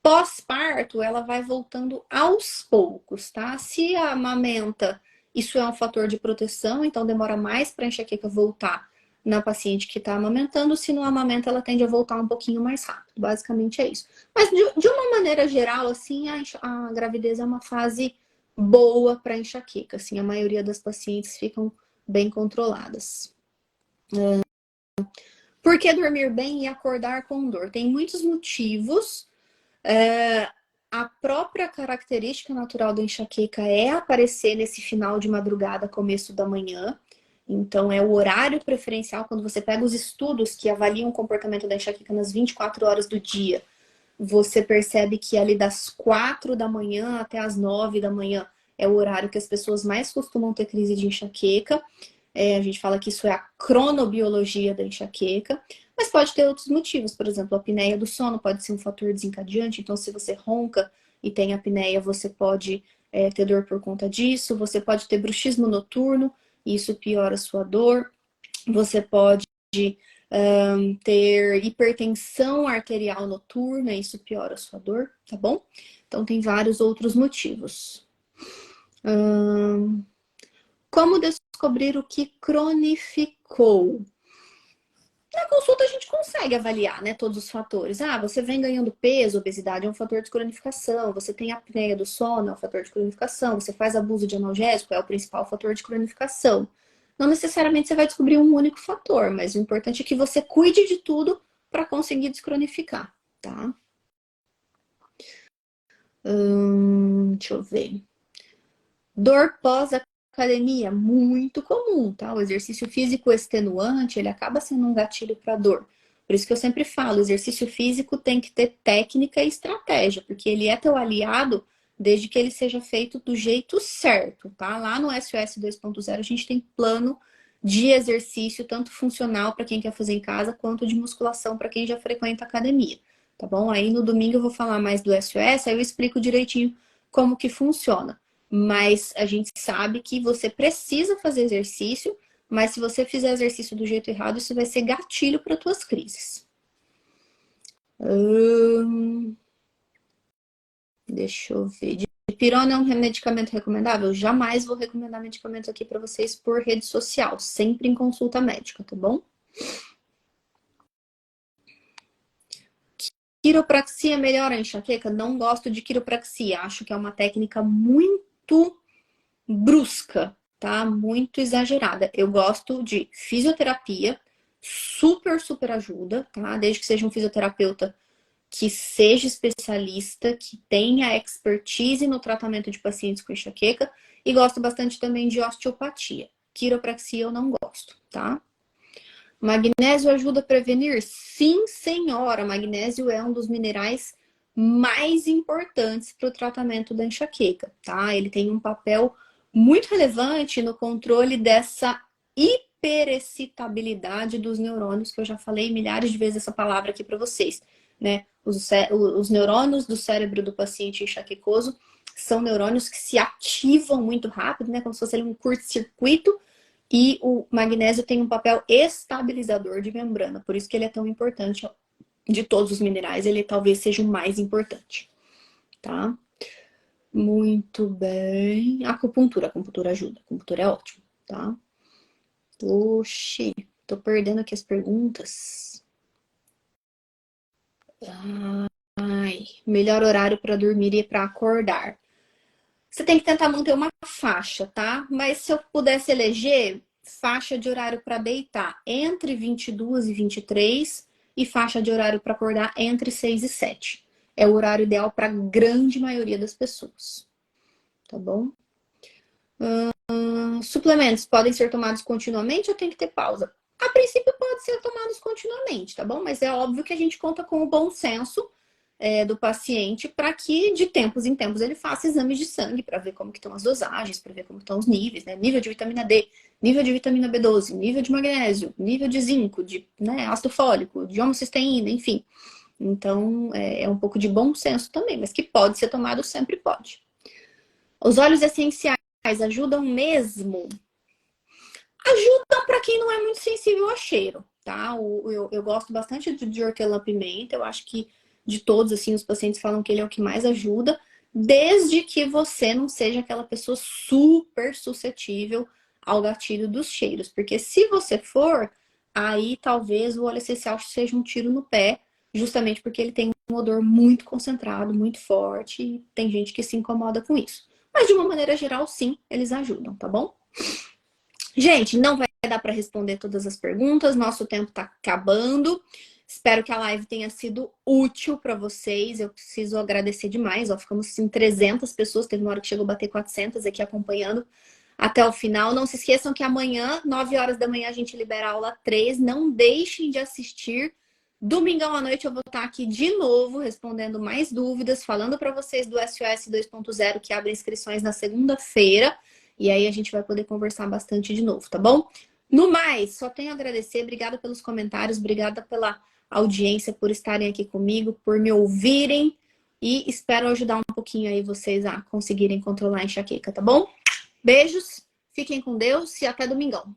Pós-parto, ela vai voltando aos poucos, tá? Se a amamenta, isso é um fator de proteção, então demora mais para a enxaqueca voltar na paciente que está amamentando. Se não amamenta, ela tende a voltar um pouquinho mais rápido. Basicamente é isso. Mas de uma maneira geral, assim, a gravidez é uma fase boa para enxaqueca. Assim, a maioria das pacientes ficam bem controladas. Por que dormir bem e acordar com dor? Tem muitos motivos. A própria característica natural da enxaqueca é aparecer nesse final de madrugada, começo da manhã. Então, é o horário preferencial. Quando você pega os estudos que avaliam o comportamento da enxaqueca nas 24 horas do dia, você percebe que ali das 4 da manhã até as 9 da manhã é o horário que as pessoas mais costumam ter crise de enxaqueca. A gente fala que isso é a cronobiologia da enxaqueca, mas pode ter outros motivos. Por exemplo, a apneia do sono pode ser um fator desencadeante. Então, se você ronca e tem apneia, você pode ter dor por conta disso. Você pode ter bruxismo noturno, e isso piora a sua dor. Você pode ter hipertensão arterial noturna, e isso piora a sua dor, tá bom? Então, tem vários outros motivos. Como descobrir o que cronificou? Na consulta a gente consegue avaliar, né, todos os fatores. Você vem ganhando peso, obesidade é um fator de cronificação, você tem apneia do sono, é um fator de cronificação, você faz abuso de analgésico, é o principal fator de cronificação. Não necessariamente você vai descobrir um único fator, mas o importante é que você cuide de tudo para conseguir descronificar, tá? Deixa eu ver. Dor pós-academia, muito comum, tá? O exercício físico extenuante, ele acaba sendo um gatilho para dor. Por isso que eu sempre falo, exercício físico tem que ter técnica e estratégia, porque ele é teu aliado desde que ele seja feito do jeito certo, tá? Lá no SOS 2.0 a gente tem plano de exercício, tanto funcional para quem quer fazer em casa, quanto de musculação para quem já frequenta academia, tá bom? Aí no domingo eu vou falar mais do SOS, aí eu explico direitinho como que funciona. Mas a gente sabe que você precisa fazer exercício, mas se você fizer exercício do jeito errado, isso vai ser gatilho para tuas crises. Deixa eu ver. Dipirona é um medicamento recomendável? Jamais vou recomendar medicamento aqui para vocês por rede social, sempre em consulta médica, tá bom? Quiropraxia melhora a enxaqueca? Não gosto de quiropraxia, acho que é uma técnica muito brusca, tá? Muito exagerada. Eu gosto de fisioterapia, super ajuda, tá? Desde que seja um fisioterapeuta que seja especialista, que tenha expertise no tratamento de pacientes com enxaqueca, e gosto bastante também de osteopatia. Quiropraxia eu não gosto, tá? Magnésio ajuda a prevenir? Sim, senhora. Magnésio é um dos minerais mais importantes para o tratamento da enxaqueca, tá? Ele tem um papel muito relevante no controle dessa hiperexcitabilidade dos neurônios, que eu já falei milhares de vezes essa palavra aqui para vocês, né? Os neurônios do cérebro do paciente enxaquecoso são neurônios que se ativam muito rápido, né? Como se fosse ali um curto-circuito. E o magnésio tem um papel estabilizador de membrana. Por isso que ele é tão importante. De todos os minerais, ele talvez seja o mais importante. Tá? Muito bem. Acupuntura ajuda. Acupuntura é ótimo, tá? Oxi, tô perdendo aqui as perguntas. Ai, melhor horário para dormir e para acordar. Você tem que tentar manter uma faixa, tá? Mas se eu pudesse eleger, faixa de horário para deitar entre 22 e 23 e faixa de horário para acordar entre 6 e 7. É o horário ideal para a grande maioria das pessoas. Tá bom? Suplementos podem ser tomados continuamente ou tem que ter pausa? A princípio pode ser tomados continuamente, tá bom? Mas é óbvio que a gente conta com o bom senso do paciente para que de tempos em tempos ele faça exames de sangue para ver como que estão as dosagens, para ver como estão os níveis, né? Nível de vitamina D, nível de vitamina B12, nível de magnésio, nível de zinco, de ácido fólico, de homocisteína, enfim. Então é um pouco de bom senso também, mas que pode ser tomado sempre pode. Os óleos essenciais ajudam mesmo? Ajudam para quem não é muito sensível a cheiro, tá? Eu gosto bastante de hortelã-pimenta, eu acho que de todos, assim, os pacientes falam que ele é o que mais ajuda, desde que você não seja aquela pessoa super suscetível ao gatilho dos cheiros. Porque se você for, aí talvez o óleo essencial seja um tiro no pé, justamente porque ele tem um odor muito concentrado, muito forte, e tem gente que se incomoda com isso. Mas de uma maneira geral, sim, eles ajudam, tá bom? Gente, não vai dar para responder todas as perguntas, nosso tempo está acabando. Espero que a live tenha sido útil para vocês. Eu preciso agradecer demais. Ó, ficamos assim 300 pessoas, teve uma hora que chegou a bater 400 aqui acompanhando até o final. Não se esqueçam que amanhã, 9 horas da manhã, a gente libera a aula 3. Não deixem de assistir. Domingão à noite eu vou estar aqui de novo respondendo mais dúvidas, falando para vocês do SOS 2.0 que abre inscrições na segunda-feira. E aí a gente vai poder conversar bastante de novo, tá bom? No mais, só tenho a agradecer. Obrigada pelos comentários, obrigada pela audiência, por estarem aqui comigo, por me ouvirem. E espero ajudar um pouquinho aí vocês a conseguirem controlar a enxaqueca, tá bom? Beijos, fiquem com Deus e até domingão.